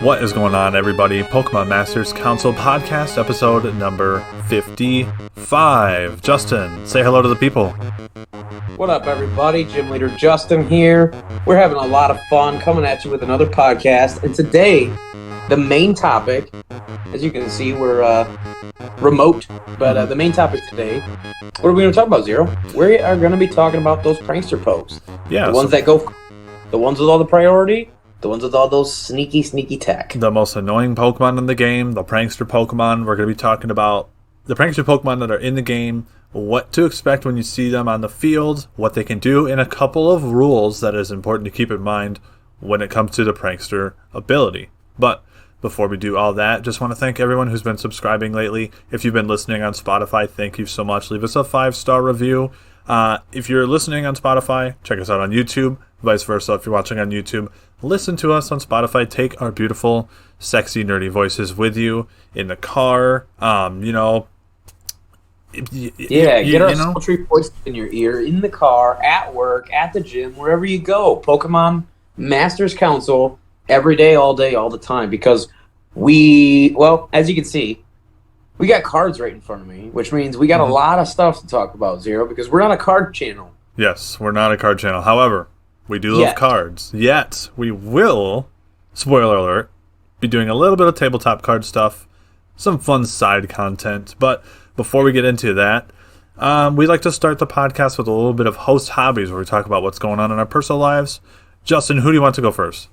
What is going on, everybody? Pokemon Masters Council Podcast, episode number 55. Justin, say hello to the people. What up, everybody? Gym Leader Justin here. We're having a lot of fun coming at you with another podcast. And today, the main topic, as you can see, we're remote, but the main topic today, what are we going to talk about, Zero? We are going to be talking about those prankster pokes. Yeah. The ones that go, the ones with all the priority, the ones with all those sneaky tech. The most annoying Pokemon in the game, the prankster Pokemon. We're going to be talking about the prankster Pokemon that are in the game, what to expect when you see them on the field, what they can do, and a couple of rules that is important to keep in mind when it comes to the prankster ability. But before we do all that, just want to thank everyone who's been subscribing lately. If you've been listening on Spotify, thank you so much. Leave us a 5-star review. If you're listening on Spotify, check us out on YouTube. Vice versa, if you're watching on YouTube, listen to us on Spotify. Take our beautiful, sexy, nerdy voices with you in the car. Get our sultry voice in your ear, in the car, at work, at the gym, wherever you go. Pokemon Masters Council, every day, all the time. Because as you can see, we got cards right in front of me, which means we got a lot of stuff to talk about, Zero, because we're not a card channel. Yes, we're not a card channel. However, we do love cards. Yet, we will, spoiler alert, be doing a little bit of tabletop card stuff, some fun side content. But before we get into that, we like to start the podcast with a little bit of host hobbies, where we talk about what's going on in our personal lives. Justin, who do you want to go first?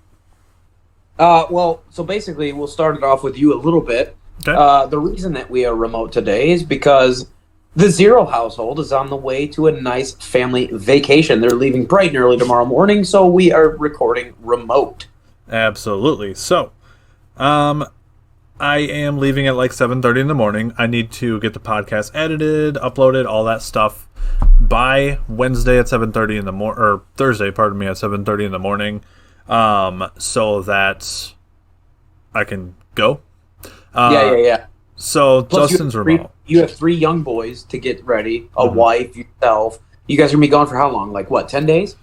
So basically, we'll start it off with you a little bit. Okay. The reason that we are remote today is because the Zero household is on the way to a nice family vacation. They're leaving bright and early tomorrow morning, so we are recording remote. Absolutely. So, I am leaving at like 7:30 in the morning. I need to get the podcast edited, uploaded, all that stuff by Wednesday at 7:30 in the morning, or Thursday, at 7:30 in the morning, so that I can go. Yeah. So plus Justin's remote. You have 3 young boys to get ready, a wife, yourself. You guys are going to be gone for how long? 10 days?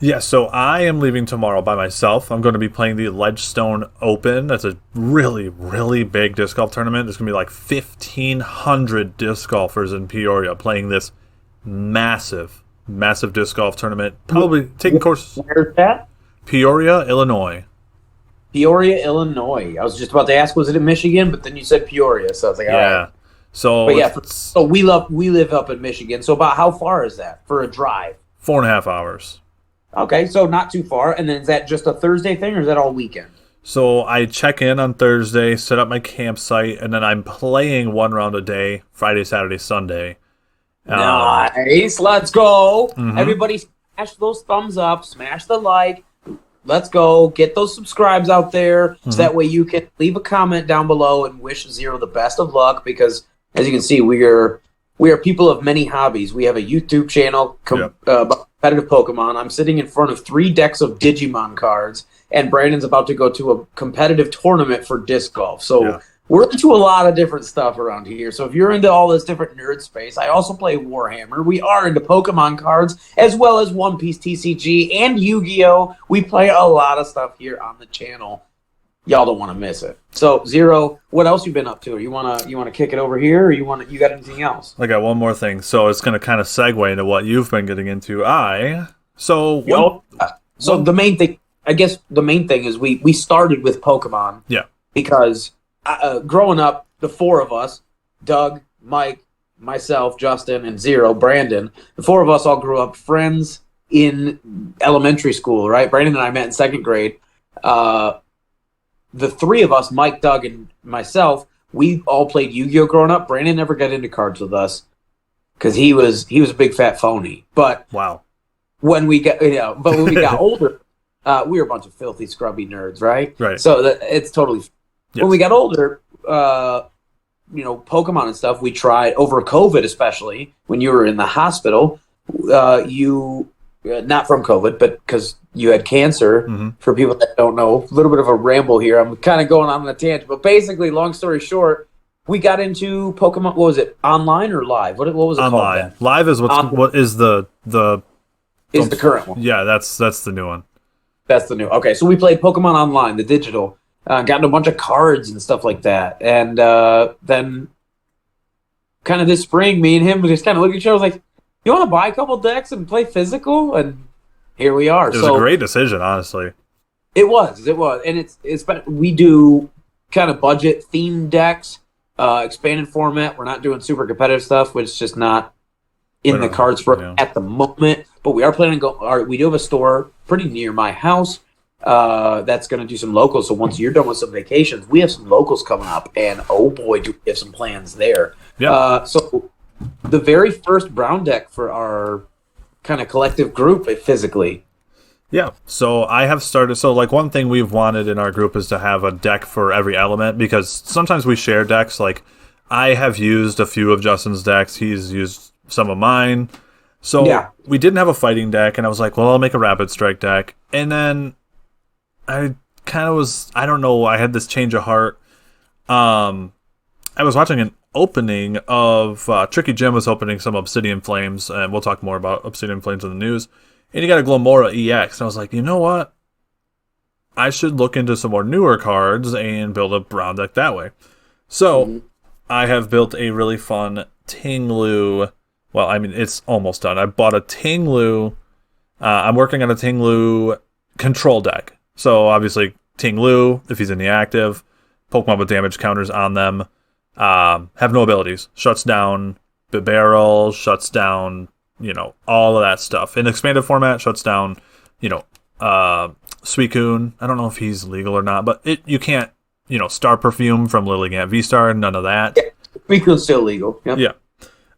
Yeah, so I am leaving tomorrow by myself. I'm going to be playing the Ledgestone Open. That's a really, really big disc golf tournament. There's going to be 1,500 disc golfers in Peoria playing this massive disc golf tournament. Probably taking courses. Where's that? Peoria, Illinois. Peoria, Illinois. I was just about to ask, was it in Michigan? But then you said Peoria, so I was like, all right. So, we live up in Michigan. So about how far is that for a drive? 4.5 hours. Okay, so not too far. And then is that just a Thursday thing, or is that all weekend? So I check in on Thursday, set up my campsite, and then I'm playing 1 round a day, Friday, Saturday, Sunday. Nice, let's go. Everybody smash those thumbs up, smash the like. Let's go. Get those subscribes out there so that way you can leave a comment down below and wish Zero the best of luck, because as you can see, we are people of many hobbies. We have a YouTube channel about competitive Pokemon. I'm sitting in front of 3 decks of Digimon cards, and Brandon's about to go to a competitive tournament for disc golf. So we're into a lot of different stuff around here. So if you're into all this different nerd space, I also play Warhammer. We are into Pokemon cards, as well as One Piece TCG and Yu-Gi-Oh! We play a lot of stuff here on the channel. Y'all don't want to miss it. So, Zero, what else you been up to? You wanna kick it over here, or you got anything else? I got one more thing. So it's going to kind of segue into what you've been getting into. So the main thing, I guess, is we started with Pokemon. Yeah. Because growing up, the 4 of us, Doug, Mike, myself, Justin, and Zero, Brandon, the 4 of us all grew up friends in elementary school, right? Brandon and I met in 2nd grade. The 3 of us, Mike, Doug, and myself, we all played Yu-Gi-Oh! Growing up. Brandon never got into cards with us because he was a big fat phony. But when we got older, we were a bunch of filthy, scrubby nerds, right? Right. So it's totally. Yes. When we got older, Pokemon and stuff, we tried over COVID, especially when you were in the hospital. Not from COVID, but because you had cancer. For people that don't know, a little bit of a ramble here. I'm kind of going on a tangent, but basically, long story short, we got into Pokemon. What was it? Online or live? What was it online called? Live is what is the current one. Yeah, that's the new one. That's the new. Okay, so we played Pokemon Online, the digital, gotten a bunch of cards and stuff like that. And then kind of this spring, me and him just kind of looked at each other. I was like, you want to buy a couple decks and play physical? And here we are. It was a great decision, honestly. It was. And it's we do kind of budget themed decks, expanded format. We're not doing super competitive stuff, which is just not in the cards for at the moment. But we are planning to go. We do have a store pretty near my house that's going to do some locals. So once you're done with some vacations, we have some locals coming up, and oh boy, do we have some plans there. Yeah. So the very first brown deck for our kind of collective group, physically. Yeah, so I have started. So, like, one thing we've wanted in our group is to have a deck for every element, because sometimes we share decks. Like, I have used a few of Justin's decks, he's used some of mine. So, we didn't have a fighting deck, and I was like, well, I'll make a Rapid Strike deck. And then I kind of was, I don't know, I had this change of heart. I was watching an opening of Tricky Jim was opening some Obsidian Flames, and we'll talk more about Obsidian Flames in the news. And you got a Glomora EX. And I was like, you know what? I should look into some more newer cards and build a brown deck that way. So, I have built a really fun Tinglu. Well, I mean, it's almost done. I bought a Tinglu. I'm working on a Tinglu control deck. So, obviously, Tinglu, if he's in the active, Pokemon with damage counters on them, have no abilities. Shuts down Bibarel, shuts down, all of that stuff. In expanded format, shuts down, Suicune. I don't know if he's legal or not, but you can't, Star Perfume from Lilligant V-Star, none of that. Yeah, Suicune's still legal. Yep. Yeah.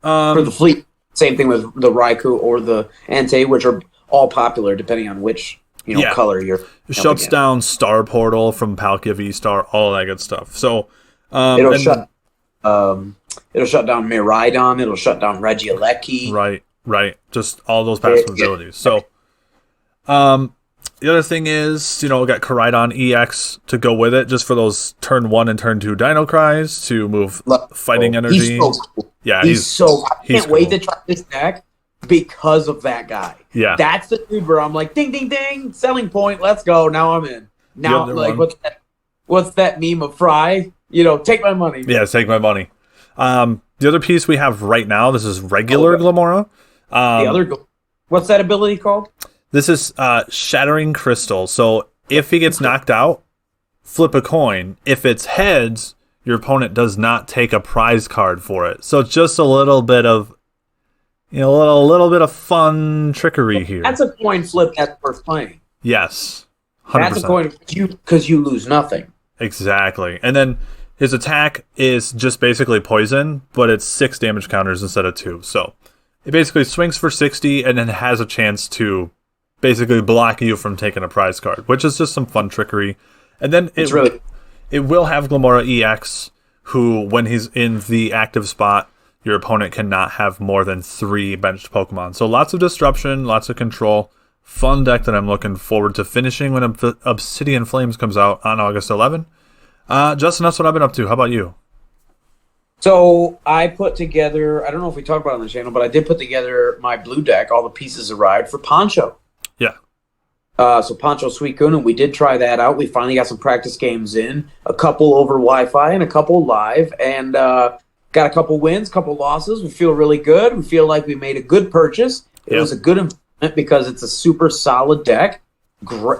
For the fleet, same thing with the Raikou or the Entei, which are all popular depending on which, color you're. Shuts down Star Portal from Palkia V-Star, all that good stuff. So, it'll shut down Miraidon, it'll shut down Regieleki. Right. Just all those passive abilities. So, the other thing is, we got Koraidon EX to go with it, just for those turn 1 and turn 2 Dino Cries to move fighting energy. He's so cool. Yeah, I can't wait to try this deck because of that guy. Yeah. That's the dude where I'm like, ding, ding, ding, selling point, let's go. Now I'm in. Now, like, what's that meme of Fry? Take my money. Yeah, take my money. The other piece we have right now, this is regular Glomora. What's that ability called? This is Shattering Crystal. So if he gets knocked out, flip a coin. If it's heads, your opponent does not take a prize card for it. So it's just a little bit of, a little bit of fun trickery here. That's a coin flip that's worth playing. Yes, 100%. That's a coin because you lose nothing. Exactly. And then his attack is just basically poison, but it's 6 damage counters instead of 2. So it basically swings for 60 and then has a chance to basically block you from taking a prize card, which is just some fun trickery. And then it will have Glomora EX, who, when he's in the active spot, your opponent cannot have more than 3 benched Pokemon. So lots of disruption, lots of control. Fun deck that I'm looking forward to finishing when Obsidian Flames comes out on August 11. Justin, that's what I've been up to. How about you? So I put together, I don't know if we talked about it on the channel, but I did put together my blue deck. All the pieces arrived for Poncho. Yeah. So Poncho Suicune, and we did try that out. We finally got some practice games in, a couple over Wi-Fi and a couple live, and got a couple wins, couple losses. We feel really good. We feel like we made a good purchase. It was a good investment because it's a super solid deck.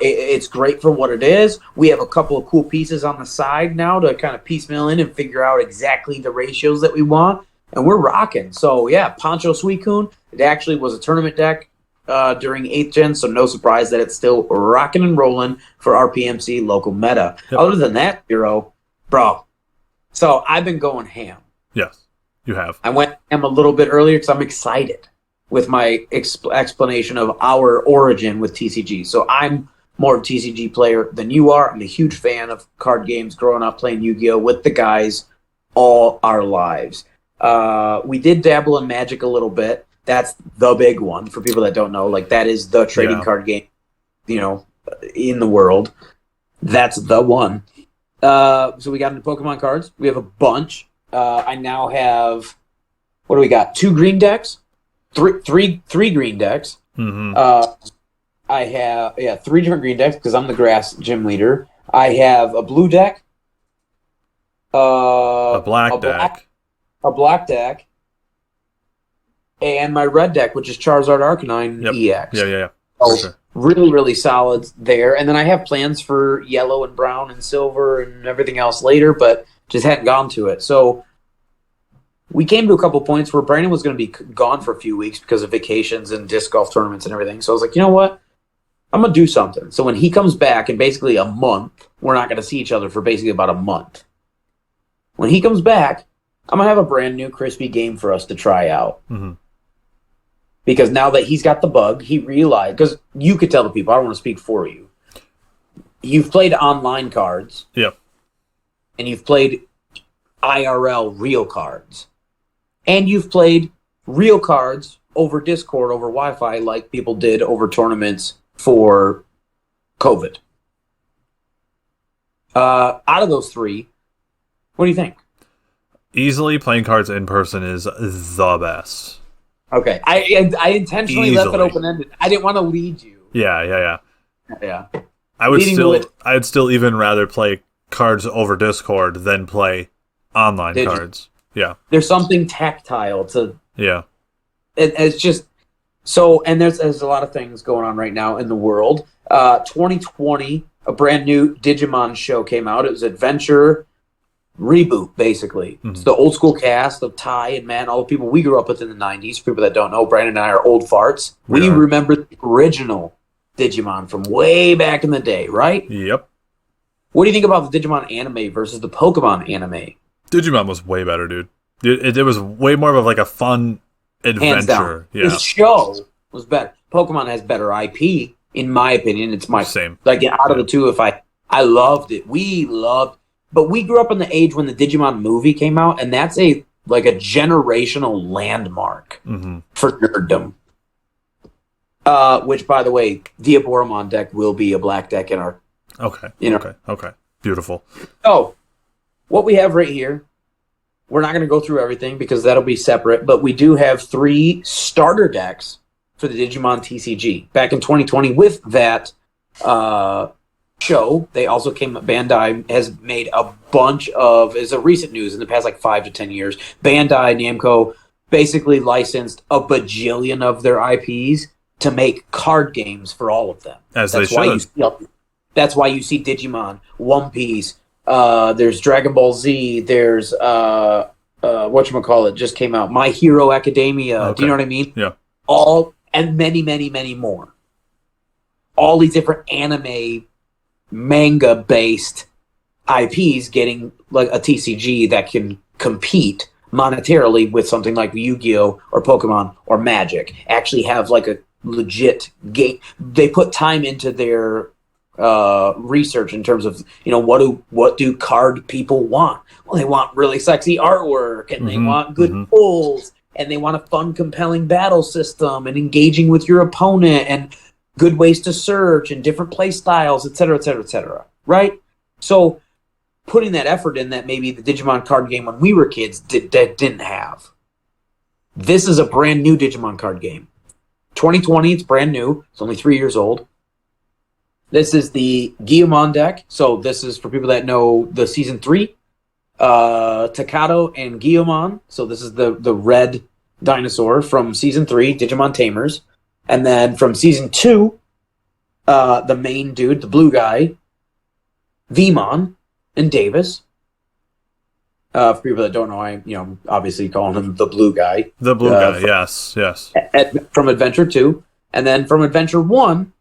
It's great for what it is. We have a couple of cool pieces on the side now to kind of piecemeal in and figure out exactly the ratios that we want, and we're rocking. So yeah, Poncho Suicune. It actually was a tournament deck during 8th Gen, so no surprise that it's still rocking and rolling for our PMC local meta. Yep. Other than that, bro. So I've been going ham. Yes, you have. I went ham a little bit earlier because I'm excited with my explanation of our origin with TCG. So I'm more of a TCG player than you are. I'm a huge fan of card games, growing up playing Yu-Gi-Oh! With the guys all our lives. We did dabble in Magic a little bit. That's the big one for people that don't know. Like, that is the trading card game, in the world. That's the one. So we got into Pokemon cards. We have a bunch. I now have, what do we got? 2 green decks? Three green decks. Mm-hmm. I have 3 different green decks because I'm the grass gym leader. I have a blue deck, A black deck. a black deck, and my red deck, which is Charizard Arcanine EX. Yeah. So sure. Really, really solid there. And then I have plans for yellow and brown and silver and everything else later, but just hadn't gone to it. So we came to a couple points where Brandon was going to be gone for a few weeks because of vacations and disc golf tournaments and everything. So I was like, you know what? I'm going to do something. So when he comes back in basically a month, we're not going to see each other for basically about a month. When he comes back, I'm going to have a brand new crispy game for us to try out. Mm-hmm. Because now that he's got the bug, he realized, because you could tell the people, I don't want to speak for you. You've played online cards. Yep. And you've played IRL real cards. And you've played real cards over Discord, over Wi-Fi, like people did over tournaments for COVID. Out of those three, what do you think? Easily playing cards in person is the best. Okay, I intentionally left it open-ended. I didn't want to lead you. Yeah. I I'd still even rather play cards over Discord than play online cards. Yeah. There's something tactile to... Yeah. It's just... So, and there's a lot of things going on right now in the world. 2020, a brand new Digimon show came out. It was Adventure... reboot, basically. Mm-hmm. It's the old school cast of Ty and Matt, all the people we grew up with in the 90s. For people that don't know, Brandon and I are old farts. We remember the original Digimon from way back in the day, right? Yep. What do you think about the Digimon anime versus the Pokemon anime? Digimon was way better, dude. It was way more of like a fun adventure. Hands down. Yeah. The show was better. Pokemon has better IP, in my opinion. It's my... Same. Like, out of the two, I loved it. We loved... But we grew up in the age when the Digimon movie came out, and that's a generational landmark for nerddom. Which, by the way, the Aboramon deck will be a black deck in our... Okay. Beautiful. So, what we have right here, we're not going to go through everything because that'll be separate, but we do have 3 starter decks for the Digimon TCG. Back in 2020 with that... show, they also Bandai has made a bunch of, is a recent news in the past 5 to 10 years, Bandai Namco basically licensed a bajillion of their IPs to make card games for all of them. That's why you see Digimon, One Piece, there's Dragon Ball Z, there's whatchamacallit just came out, My Hero Academia, okay. Do you know what I mean? Yeah. All, and many, many, many more. All these different anime manga-based IPs getting a TCG that can compete monetarily with something like Yu-Gi-Oh! Or Pokemon or Magic. Actually have a legit game. They put time into their research in terms of, what do card people want? Well, they want really sexy artwork, and they want good pulls, and they want a fun, compelling battle system, and engaging with your opponent, and good ways to search and different play styles, etc., etc., etc. Right? So putting that effort in that maybe the Digimon card game when we were kids didn't have. This is a brand new Digimon card game. 2020, it's brand new. It's only 3 years old. This is the Guillemon deck. So this is for people that know the Season 3. Takato and Guillemon. So this is the red dinosaur from Season 3, Digimon Tamers. And then from Season 2, the main dude, the blue guy, Vmon and Davis. For people that don't know, I'm obviously calling him the blue guy. The blue guy, yes. From Adventure 2. And then from Adventure 1,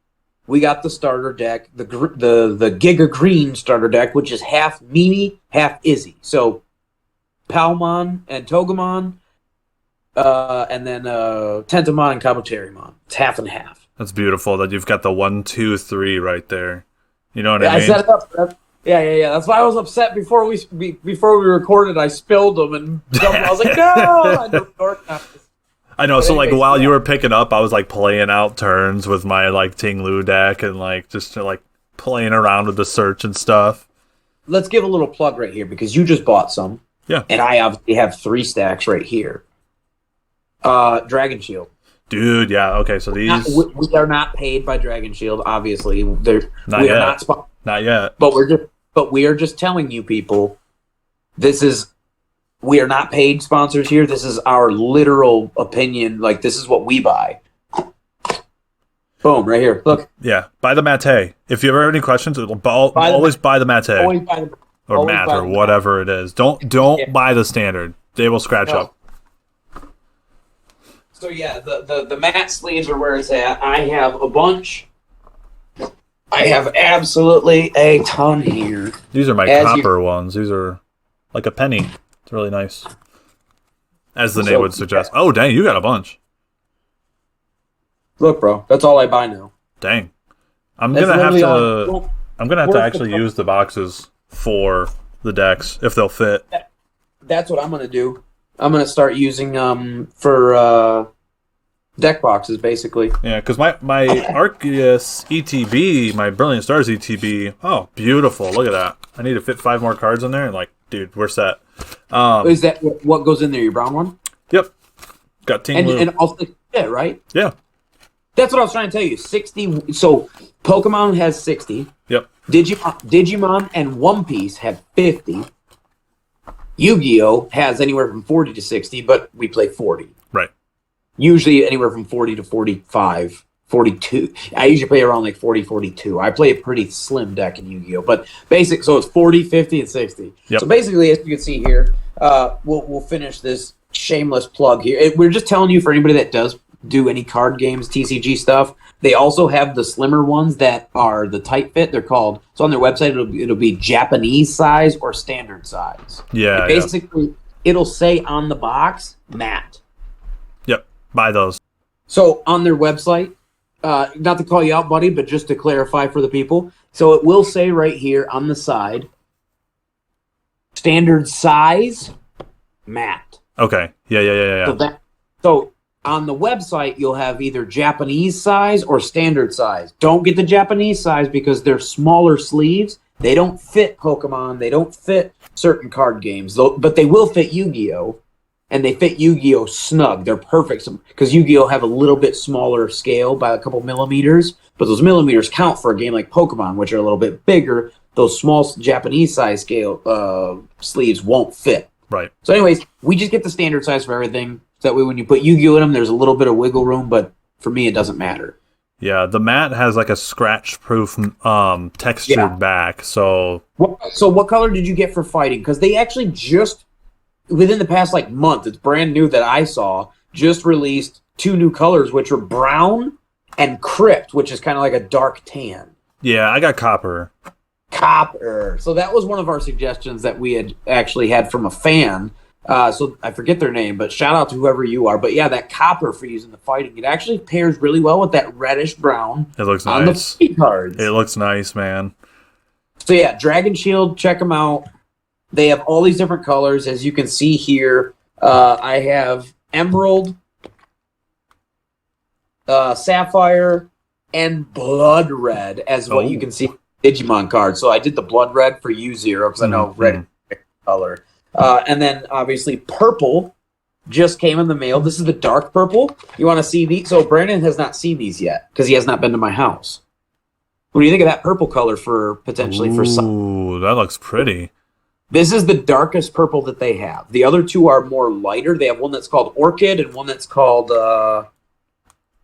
we got the starter deck, the Giga Green starter deck, which is half Mimi, half Izzy. So Palmon and Togemon, and then Tentamon and Kabuterimon. It's half and half. That's beautiful that you've got the 1, 2, 3 right there. You know what I mean? I set it up. Yeah. That's why I was upset before we recorded. I spilled them and jumped. I was like, no! I know. So while you were picking up, I was playing out turns with my Ting Lu deck and just playing around with the search and stuff. Let's give a little plug right here because you just bought some. Yeah. And I obviously have 3 stacks right here. Dragon Shield. Dude, yeah, okay, so these... We are not paid by Dragon Shield, obviously. We are not Not yet. But we are just telling you people, we are not paid sponsors here. This is our literal opinion. Like, this is what we buy. Boom, right here. Look. Yeah, buy the Mate. If you ever have any questions, always buy the Mate. Always buy the or Mat or whatever it is. Don't buy the standard. They will scratch up. So yeah, the matte sleeves are where it's at. I have a bunch. I have absolutely a ton here. These are my copper ones. These are like a penny. It's really nice. As the name would suggest. Oh, dang, you got a bunch. Look, bro, that's all I buy now. Dang. I'm gonna have to actually use the boxes for the decks if they'll fit. That's what I'm gonna do. I'm gonna start using for deck boxes, basically. Yeah, because my Arceus ETB, my Brilliant Stars ETB, oh, beautiful! Look at that. I need to fit 5 more cards in there, and like, dude, we're set. Is that what goes in there? Your brown one? Yep. Got Team Blue. And also, yeah, right? Yeah. That's what I was trying to tell you. 60. So Pokemon has 60. Yep. Digimon and One Piece have 50. Yu-Gi-Oh has anywhere from 40 to 60, but we play 40. Right. Usually anywhere from 40 to 45, 42. I usually play around like 40, 42. I play a pretty slim deck in Yu-Gi-Oh, but so it's 40, 50, and 60. Yep. So basically, as you can see here, we'll finish this shameless plug here. We're just telling you, for anybody that does do any card games, TCG stuff, they also have the slimmer ones that are the tight fit. They're called, so on their website it'll be Japanese size or standard size. Yeah. Basically, it'll say on the box matte. Yep. Buy those. So on their website, not to call you out, buddy, but just to clarify for the people, so it will say right here on the side, standard size matte. Okay. Yeah. So on the website, you'll have either Japanese size or standard size. Don't get the Japanese size because they're smaller sleeves. They don't fit Pokemon. They don't fit certain card games, but they will fit Yu-Gi-Oh! And they fit Yu-Gi-Oh! Snug. They're perfect because Yu-Gi-Oh! Have a little bit smaller scale by a couple millimeters, but those millimeters count for a game like Pokemon, which are a little bit bigger. Those small Japanese size scale sleeves won't fit. Right. So anyways, we just get the standard size for everything. So that way when you put Yu-Gi-Oh! In them, there's a little bit of wiggle room, but for me, it doesn't matter. Yeah, the mat has like a scratch-proof textured back, so... So what color did you get for fighting? Because they actually just, within the past month, it's brand new that I saw, just released 2 new colors, which are brown and crypt, which is kind of like a dark tan. Yeah, I got copper. Copper. So that was one of our suggestions that we had actually had from a fan. So I forget their name, but shout out to whoever you are. But yeah, that copper for using the fighting, it actually pairs really well with that reddish brown. It looks on nice. The cards. It looks nice, man. So yeah, Dragon Shield, check them out. They have all these different colors, as you can see here. I have Emerald, Sapphire, and Blood Red as what you can see in the Digimon card. So I did the Blood Red for U0 because I know red is color. And then, obviously, purple just came in the mail. This is the dark purple. You want to see these? So Brandon has not seen these yet because he has not been to my house. What do you think of that purple color for potentially for some? Ooh, that looks pretty. This is the darkest purple that they have. The other 2 are more lighter. They have one that's called Orchid and one that's called, I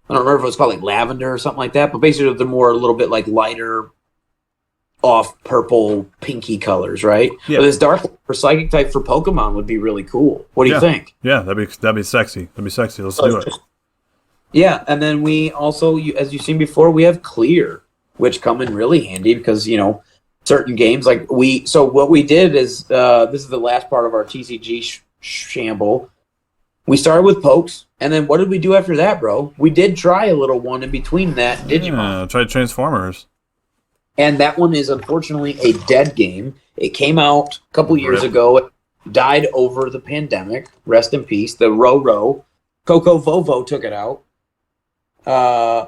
don't remember if it was called Lavender or something like that, but basically they're more a little bit lighter, off purple pinky colors, right? Yeah. But this dark for psychic type for Pokemon would be really cool. What do you think? Yeah, that'd be sexy. That'd be sexy. Let's do it. Yeah, and then we also, as you've seen before, we have clear, which come in really handy because certain games So what we did is this is the last part of our TCG shamble. We started with Pokes, and then what did we do after that, bro? We did try a little one in between that. Digimon. Yeah, try Transformers. And that one is unfortunately a dead game. It came out a couple years ago. It died over the pandemic. Rest in peace. The Ro-Ro. Coco Vovo took it out.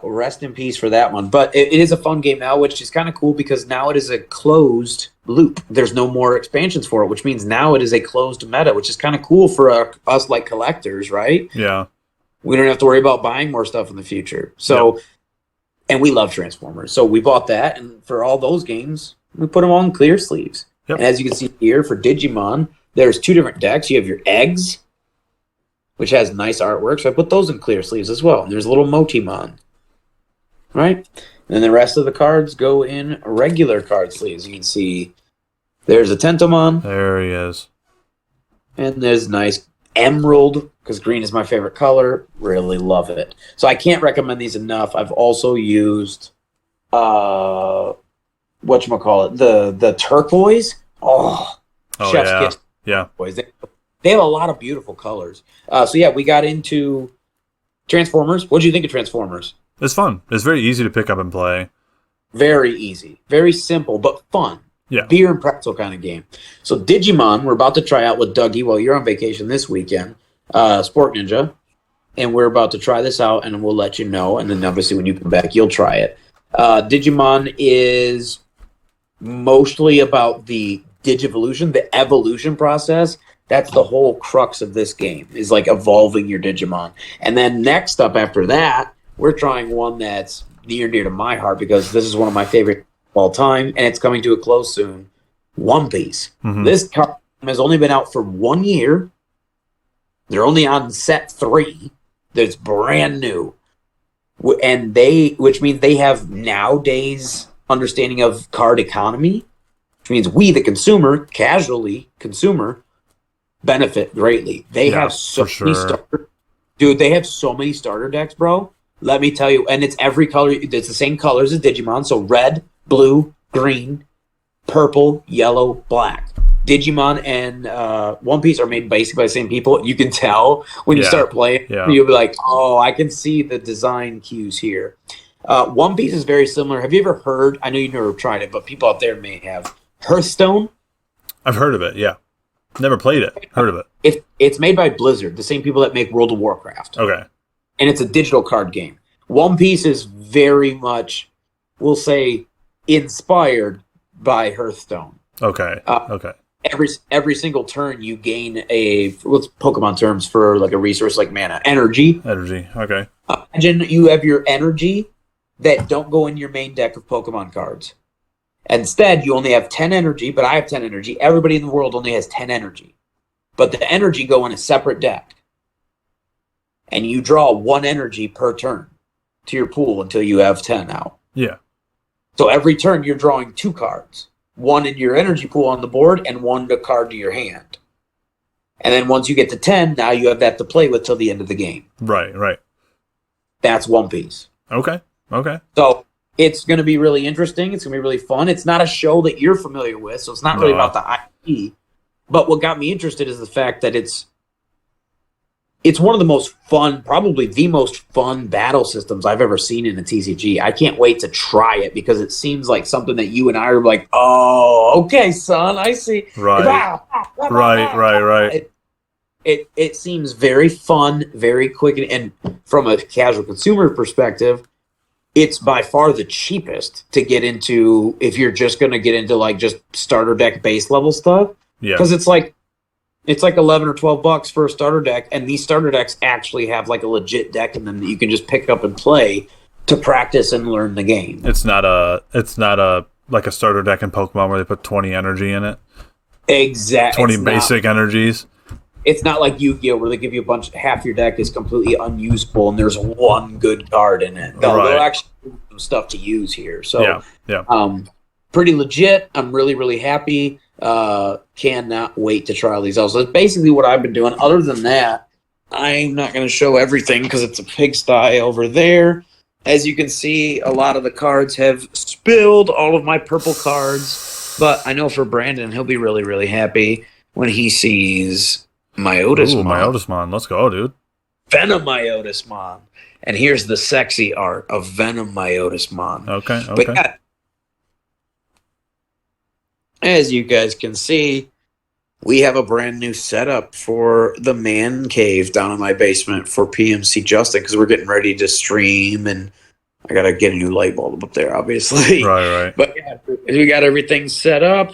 Rest in peace for that one. But it is a fun game now, which is kind of cool because now it is a closed loop. There's no more expansions for it, which means now it is a closed meta, which is kind of cool for us collectors, right? Yeah. We don't have to worry about buying more stuff in the future. So... Yep. And we love Transformers. So we bought that, and for all those games, We put them all in clear sleeves. Yep. And as you can see here for Digimon, there's 2 different decks. You have your eggs, which has nice artwork. So I put those in clear sleeves as well. And there's a little Motimon. Right? And then the rest of the cards go in regular card sleeves. You can see there's a Tentomon. There he is. And there's nice emerald, because green is my favorite color. Really love it. So I can't recommend these enough. I've also used whatchamacallit, the turquoise. Chef's yeah. kiss. Yeah. Boys. They have a lot of beautiful colors. So yeah, we got into Transformers. What do you think of Transformers? It's fun. It's very easy to pick up and play. Very easy. Very simple, but fun. Yeah. Beer and pretzel kind of game. So Digimon, we're about to try out with Dougie while you're on vacation this weekend, Sport Ninja, and we're about to try this out, and we'll let you know, and then obviously when you come back, you'll try it. Digimon is mostly about the Digivolution, the evolution process. That's the whole crux of this game, is like evolving your Digimon. And then next up after that, we're trying one that's near and dear to my heart, because this is one of my favorite of all time, and it's coming to a close soon. One Piece. Mm-hmm. This card has only been out for 1 year. They're only on set 3. That's brand new, and which means they have nowadays understanding of card economy, which means we, the consumer, consumer, benefit greatly. They have so many starter, dude. They have so many starter decks, bro. Let me tell you, and it's every color. It's the same colors as Digimon, so red, blue, green, purple, yellow, black. Digimon and One Piece are made basically by the same people. You can tell when you start playing. Yeah. You'll be like, oh, I can see the design cues here. One Piece is very similar. Have you ever heard, I know you've never tried it, but people out there may have, Hearthstone? I've heard of it, yeah. Never played it. Heard of it. It's made by Blizzard, the same people that make World of Warcraft. Okay. And it's a digital card game. One Piece is very much, we'll say, inspired by Hearthstone. Okay. Okay. Every single turn you gain what's Pokemon terms for like a resource like mana? Energy. Energy. Okay. Imagine you have your energy that don't go in your main deck of Pokemon cards. Instead, you only have 10 energy, but I have 10 energy. Everybody in the world only has 10 energy. But the energy go in a separate deck. And you draw 1 energy per turn to your pool until you have 10 out. Yeah. So every turn you're drawing 2 cards. 1 in your energy pool on the board and 1 to card to your hand. And then once you get to 10, now you have that to play with till the end of the game. Right, right. That's One Piece. Okay, okay. So it's going to be really interesting. It's going to be really fun. It's not a show that you're familiar with, so it's not really about the IP. But what got me interested is the fact that it's one of the most fun, probably the most fun battle systems I've ever seen in a TCG. I can't wait to try it because it seems like something that you and I are like, oh, okay, son, I see. Right. Right. It seems very fun, very quick, and from a casual consumer perspective, it's by far the cheapest to get into if you're just going to get into like just starter deck base level stuff. Yeah. Because it's like $11 or $12 for a starter deck, and these starter decks actually have like a legit deck in them that you can just pick up and play to practice and learn the game. It's not a like a starter deck in Pokemon where they put 20 energy in it. Exactly. 20 basic energies. It's not like Yu-Gi-Oh! Where they give you half your deck is completely unusable and there's 1 good card in it. They'll actually give some stuff to use here. So yeah. Pretty legit. I'm really, really happy. Cannot wait to try all these out. So that's basically what I've been doing. Other than that, I'm not going to show everything because it's a pigsty over there. As you can see, a lot of the cards have spilled, all of my purple cards. But I know for Brandon, he'll be really, really happy when he sees Myotismon. Ooh, Myotismon. Let's go, dude. Venom Myotismon. And here's the sexy art of Venom Myotismon. Okay. But yeah, as you guys can see, we have a brand new setup for the man cave down in my basement for PMC Justin because we're getting ready to stream and I got to get a new light bulb up there, obviously. Right. But yeah, we got everything set up,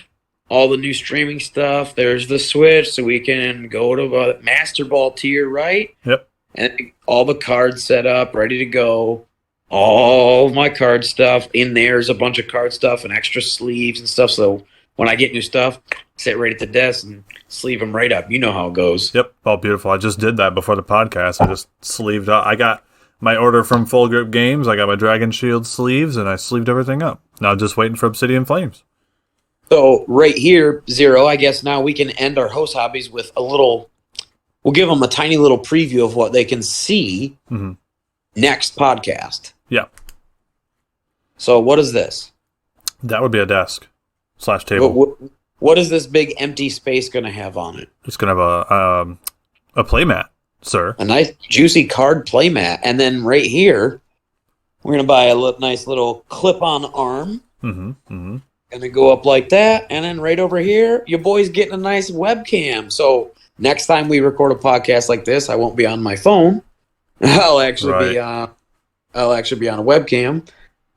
all the new streaming stuff. There's the Switch, so we can go to Master Ball tier, right? Yep. And all the cards set up, ready to go. all my card stuff. In there's a bunch of card stuff and extra sleeves and stuff. So when I get new stuff, sit right at the desk and sleeve them right up. You know how it goes. Yep. Oh, beautiful. I just did that before the podcast. I just sleeved up. I got my order from Full Grip Games. I got my Dragon Shield sleeves, and I sleeved everything up. Now just waiting for Obsidian Flames. So right here, Zero, I guess now we can end our host hobbies with a little, we'll give them a tiny little preview of what they can see next podcast. Yeah. So what is this? That would be a desk / table. What is this big empty space going to have on it? It's going to have a playmat, sir. A nice juicy card playmat. And then right here, we're going to buy a nice little clip-on arm. Going to go up like that. And then right over here, your boy's getting a nice webcam. So next time we record a podcast like this, I won't be on my phone. I'll actually be on a webcam.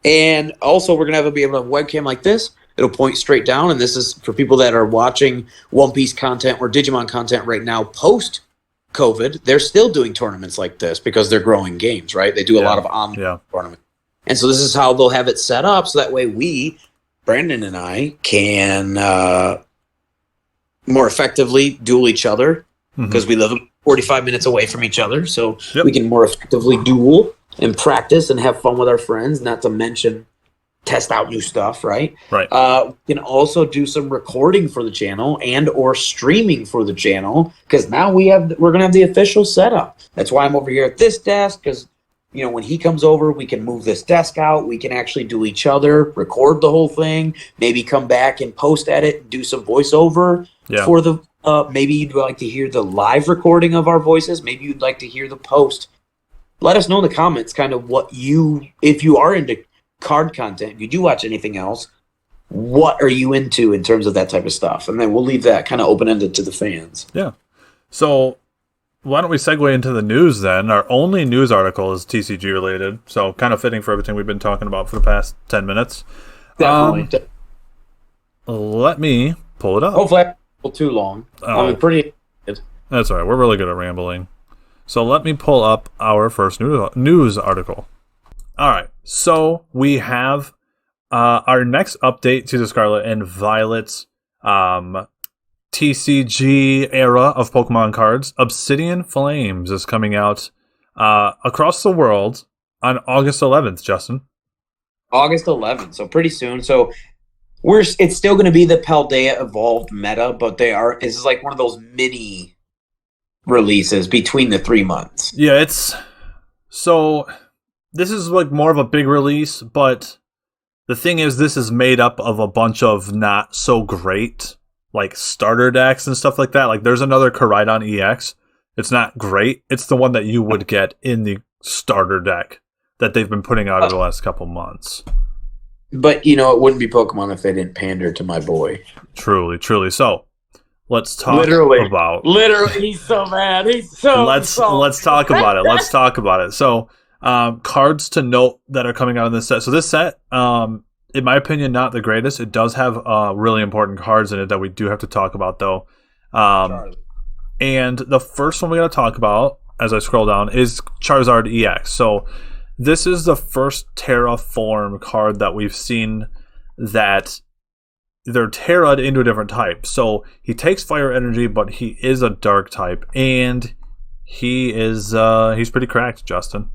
And also, we're going to be able to have a webcam like this. It'll point straight down, and this is for people that are watching One Piece content or Digimon content right now post-COVID. They're still doing tournaments like this because they're growing games, right? They do a lot of online tournaments. And so this is how they'll have it set up, so that way we, Brandon and I, can more effectively duel each other because we live 45 minutes away from each other, so we can more effectively duel and practice and have fun with our friends, not to mention test out new stuff, right? Right. We can also do some recording for the channel and or streaming for the channel because now we're gonna have the official setup. That's why I'm over here at this desk because when he comes over, we can move this desk out. We can actually do each other, record the whole thing, maybe come back and post edit, do some voiceover for the. Maybe you'd like to hear the live recording of our voices. Maybe you'd like to hear the post. Let us know in the comments kind of if you are into card content, if you do watch anything else, what are you into in terms of that type of stuff? And then we'll leave that kind of open-ended to the fans. Yeah. So why don't we segue into the news then? Our only news article is TCG related, so kind of fitting for everything we've been talking about for the past 10 minutes. Definitely. Let me pull it up. Hopefully I don't too long. I'm pretty... That's all right. We're really good at rambling. So let me pull up our first news article. All right, so we have our next update to the Scarlet and Violet TCG era of Pokemon cards. Obsidian Flames is coming out across the world on August 11th, Justin. August 11th, so pretty soon. So it's still going to be the Paldea Evolved meta, but this is like one of those mini releases between the 3 months. Yeah, this is like more of a big release, but the thing is, this is made up of a bunch of not so great like starter decks and stuff like that. Like there's another Koraidon EX. It's not great. It's the one that you would get in the starter deck that they've been putting out over the last couple months. But it wouldn't be Pokemon if they didn't pander to my boy. Truly. So let's talk about. Literally, he's so mad. He's so. Let's talk about it. Let's talk about it. So. Cards to note that are coming out in this set. So this set, in my opinion, not the greatest. It does have really important cards in it that we do have to talk about, though. And the first one we got to talk about, as I scroll down, is Charizard EX. So this is the first Terraform card that we've seen that they're Terra'd into a different type. So he takes fire energy, but he is a dark type, and he's pretty cracked, Justin.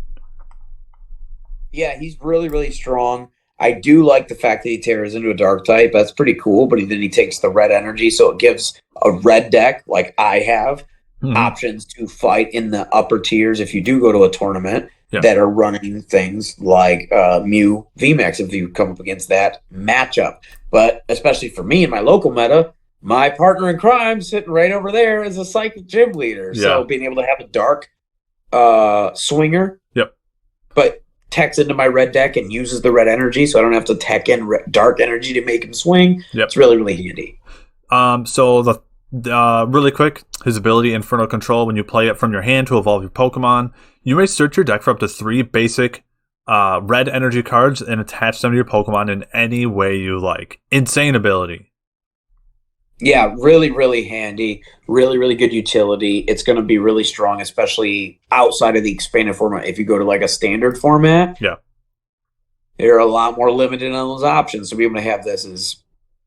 Yeah, he's really, really strong. I do like the fact that he tears into a dark type. That's pretty cool, but then he takes the red energy, so it gives a red deck, like I have, options to fight in the upper tiers if you do go to a tournament that are running things like Mew VMAX if you come up against that matchup. But especially for me in my local meta, my partner in crime sitting right over there is a Psychic Gym Leader. Yeah. So being able to have a dark swinger, but techs into my red deck and uses the red energy, so I don't have to tech in dark energy to make him swing. It's really, really handy. So the really quick, his ability Infernal Control, when you play it from your hand to evolve your Pokemon, you may search your deck for up to 3 basic red energy cards and attach them to your Pokemon in any way you like. Insane ability. Yeah, really, really handy. Really, really good utility. It's going to be really strong, especially outside of the expanded format. If you go to like a standard format, they're a lot more limited on those options. So being able to have this is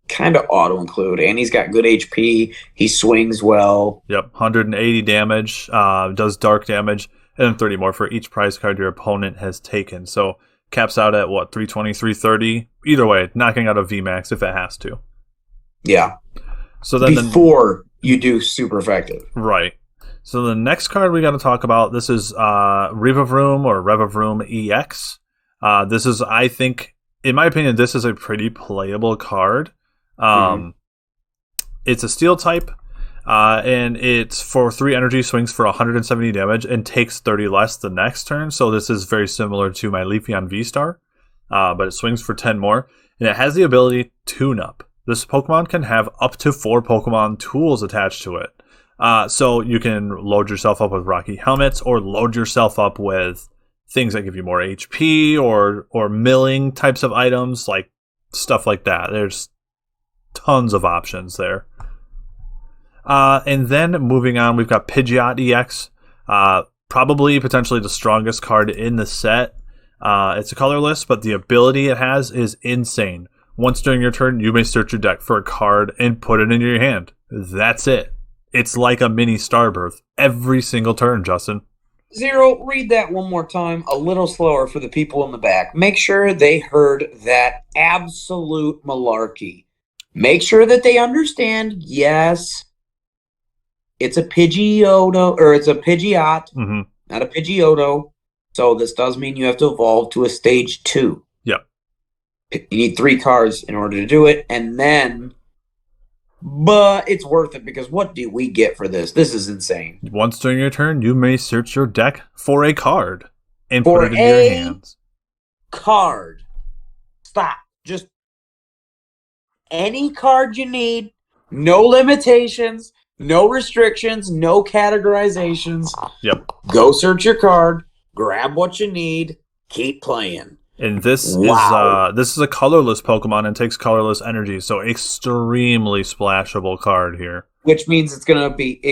kind of auto include, and he's got good HP. He swings well. Yep, 180 damage, does dark damage, and then 30 more for each prize card your opponent has taken. So caps out at what, 320, 330? Either way, knocking out a VMAX if it has to. Yeah. So then before you do super effective. Right. So the next card we got to talk about, this is Revavroom or Revavroom EX. This is, I think, in my opinion, this is a pretty playable card. It's a steel type, and it's for 3 energy, swings for 170 damage, and takes 30 less the next turn. So this is very similar to my Leafeon V-Star, but it swings for 10 more, and it has the ability Tune Up. This Pokemon can have up to 4 Pokemon tools attached to it. So you can load yourself up with Rocky Helmets, or load yourself up with things that give you more HP, or milling types of items, like stuff like that. There's tons of options there. And then moving on, we've got Pidgeot EX. Probably potentially the strongest card in the set. It's a colorless, but the ability it has is insane. Once during your turn, you may search your deck for a card and put it in your hand. That's it. It's like a mini Starbirth every single turn, Justin. Zero, read that one more time, a little slower for the people in the back. Make sure they heard that absolute malarkey. Make sure that they understand, yes, it's a Pidgeotto, or it's a Pidgeot, not a Pidgeotto. So this does mean you have to evolve to a stage 2. Yep. You need 3 cards in order to do it, and then... But it's worth it, because what do we get for this? This is insane. Once during your turn, you may search your deck for a card and put it in your hands. Card. Stop. Just any card you need. No limitations. No restrictions. No categorizations. Yep. Go search your card. Grab what you need. Keep playing. And this is a colorless Pokemon and takes colorless energy, so extremely splashable card here. Which means it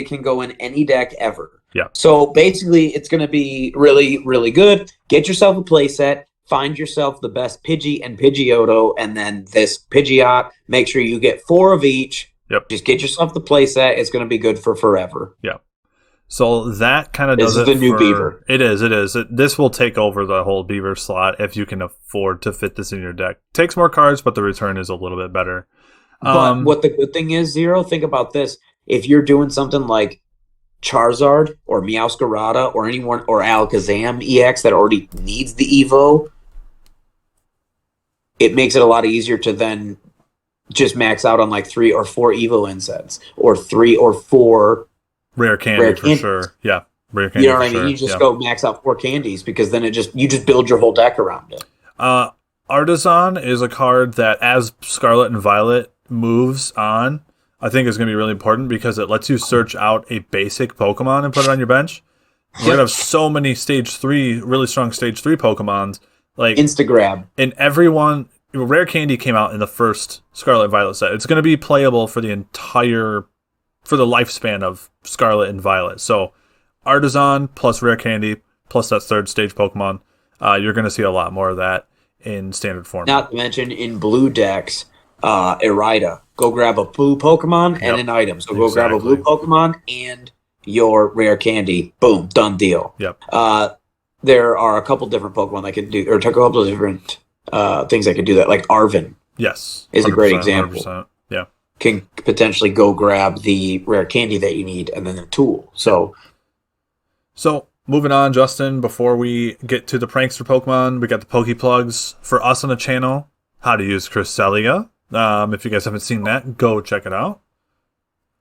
can go in any deck ever. Yeah. So basically, it's gonna be really, really good. Get yourself a playset. Find yourself the best Pidgey and Pidgeotto, and then this Pidgeot. Make sure you get 4 of each. Yep. Just get yourself the playset. It's gonna be good for forever. Yeah. So that kind of does it. This is the new Beaver. It is. This will take over the whole Beaver slot if you can afford to fit this in your deck. Takes more cards, but the return is a little bit better. But what the good thing is, Zero, think about this. If you're doing something like Charizard or Meowscarada or anyone or Alakazam EX that already needs the Evo, it makes it a lot easier to then just max out on like 3 or 4 Evo insets or 3 or 4 Rare candy for sure. Yeah. Rare candy. You know what I mean? Sure. You just go max out 4 candies, because then you just build your whole deck around it. Artisan is a card that, as Scarlet and Violet moves on, I think is going to be really important, because it lets you search out a basic Pokemon and put it on your bench. We're going to have so many stage 3, really strong stage 3 Pokemons. Like Instagrab. And everyone, Rare Candy came out in the first Scarlet and Violet set. It's going to be playable for for the lifespan of Scarlet and Violet. So Artisan plus Rare Candy plus that 3rd stage Pokemon, you're going to see a lot more of that in standard form. Not to mention in blue decks, Irida. Go grab a blue Pokemon and an item. So go grab a blue Pokemon and your Rare Candy. Boom, done deal. Yep. There are a couple different Pokemon that can do, or a couple of different things that can do that, like Arven. Yes. Is a great example. 100%. Yeah. Can potentially go grab the Rare Candy that you need and then the tool. So moving on, Justin, before we get to the Prankster Pokemon, we got the Poke Plugs for us on the channel. How to use Cresselia. If you guys haven't seen that, go check it out.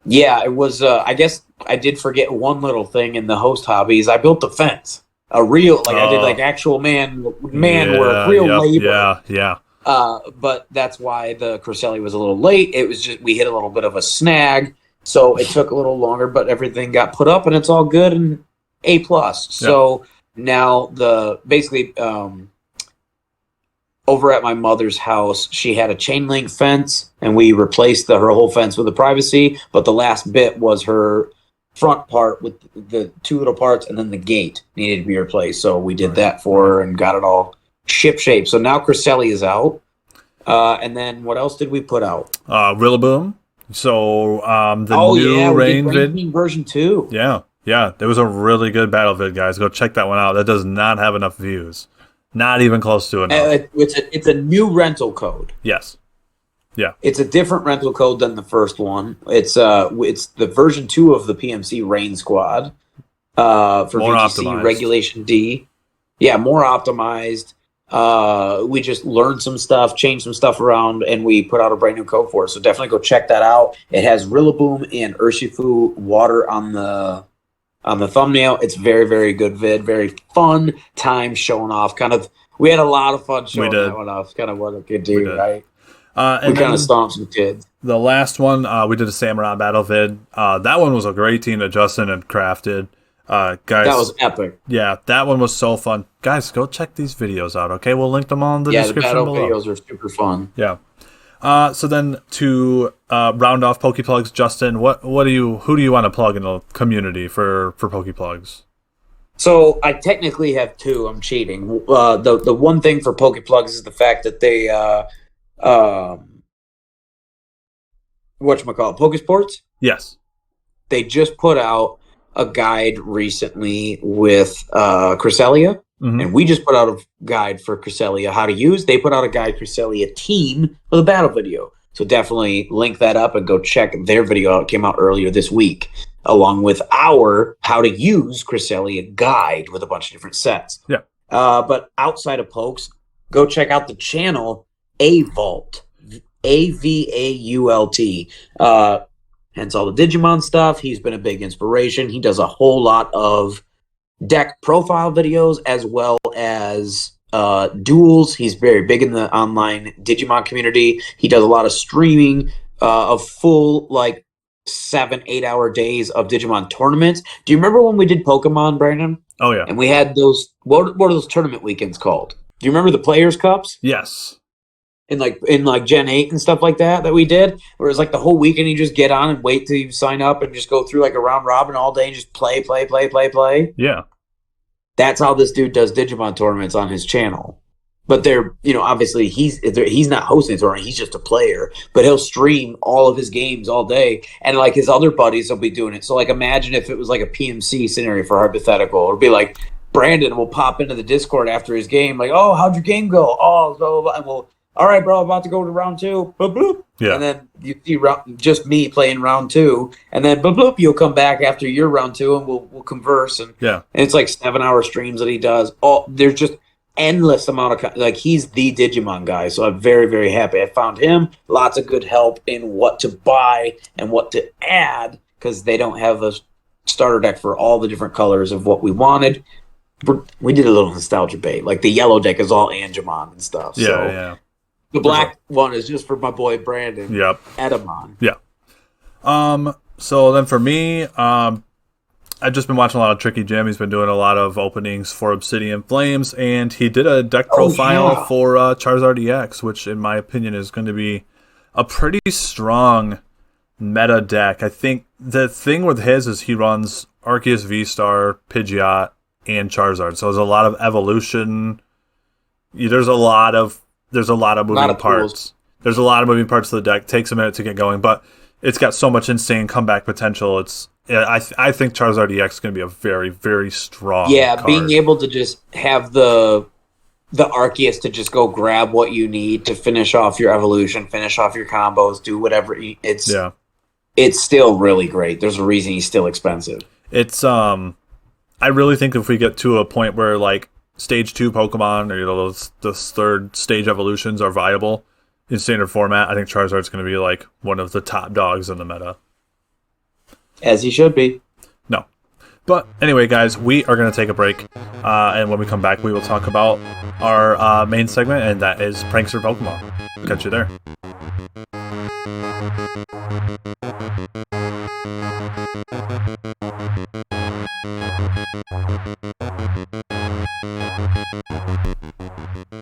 Yeah, it was, I guess I did forget one little thing in the host hobbies. I built a fence. A real, I did like actual man work, real labor. Yeah. But that's why the Cresselia was a little late. It was just, we hit a little bit of a snag, so it took a little longer, but everything got put up and it's all good and A+. So now basically over at my mother's house, she had a chain link fence, and we replaced her whole fence with a privacy, but the last bit was her front part with the 2 little parts, and then the gate needed to be replaced. So we did that for her and got it all ship shape. So now Cresselia is out. And then what else did we put out? Rillaboom. So the new we did Rain vid. Team version 2. Yeah. There was a really good battle vid, guys. Go check that one out. That does not have enough views. Not even close to enough. It's a new rental code. Yes. Yeah. It's a different rental code than the first one. It's the version 2 of the PMC Rain Squad for More VGC optimized. Regulation D. Yeah, more optimized. We just learned some stuff, changed some stuff around, and we put out a brand new code for it. So definitely go check that out. It has Rillaboom and Urshifu water on the thumbnail. It's very, very good vid. Very fun time showing off. We had a lot of fun showing that one off. Kind of what a kid do, right? We kind of stomped some kids. The last one, we did a Samurai battle vid. That one was a great team that Justin had crafted. Guys, that was epic. Yeah, that one was so fun. Guys, go check these videos out, okay? We'll link them all in the description below. Yeah, the battle videos are super fun. Yeah. So then to round off Pokeplugs, Justin, who do you want to plug in the community for Pokeplugs? So I technically have 2. I'm cheating. The one thing for Pokeplugs is the fact that they whatchamacallit, Pokesports? Yes. They just put out a guide recently with Cresselia, and we just put out a guide for Cresselia how to use. They put out a guide Cresselia team with a battle video. So definitely link that up and go check their video out. It came out earlier this week, along with our how to use Cresselia guide with a bunch of different sets. Yeah. But outside of Pokes, go check out the channel Avault. Avault. Hence all the Digimon stuff. He's been a big inspiration. He does a whole lot of deck profile videos as well as duels. He's very big in the online Digimon community. He does a lot of streaming of full 7-8 hour days of Digimon tournaments. Do you remember when we did Pokemon, Brandon? Oh yeah. And we had those. What are those tournament weekends called? Do you remember the Players Cups? Yes. In Gen 8 and stuff like that we did, where it's the whole weekend you just get on and wait till you sign up and just go through a round robin all day and just play. Yeah. That's how this dude does Digimon tournaments on his channel. But they're, obviously he's not hosting a tournament, he's just a player, but he'll stream all of his games all day, and his other buddies will be doing it. So imagine if it was a PMC scenario for hypothetical. It'd be Brandon will pop into the Discord after his game, oh, how'd your game go? Oh, blah, blah, blah. And we'll, all right, bro, about to go to round 2. Boop, boop. Yeah. And then you see just me playing round 2. And then boop, boop, you'll come back after your round 2 and we'll converse. And it's 7-hour streams that he does. Oh, there's just endless amount of he's the Digimon guy. So I'm very, very happy I found him. Lots of good help in what to buy and what to add, because they don't have a starter deck for all the different colors of what we wanted. We did a little nostalgia bait. The yellow deck is all Angemon and stuff. Yeah, so yeah. the black one is just for my boy Brandon. Yep. Edamon. Yeah. So then for me, I've just been watching a lot of Tricky Jim. He's been doing a lot of openings for Obsidian Flames, and he did a deck profile for Charizard EX, which in my opinion is going to be a pretty strong meta deck. I think the thing with his is he runs Arceus, V-Star, Pidgeot, and Charizard. So there's a lot of evolution. There's a lot of moving parts. There's a lot of moving parts to the deck. Takes a minute to get going, but it's got so much insane comeback potential. I think Charizard EX is going to be a very, very strong card. Being able to just have the Arceus to just go grab what you need to finish off your evolution, finish off your combos, do whatever. It's still really great. There's a reason he's still expensive. It's I really think if we get to a point where stage 2 Pokemon or those third stage evolutions are viable in standard format, I think Charizard's going to be one of the top dogs in the meta. As he should be. No. But anyway, guys, we are going to take a break. And when we come back, we will talk about our main segment, and that is Prankster Pokemon. Catch you there.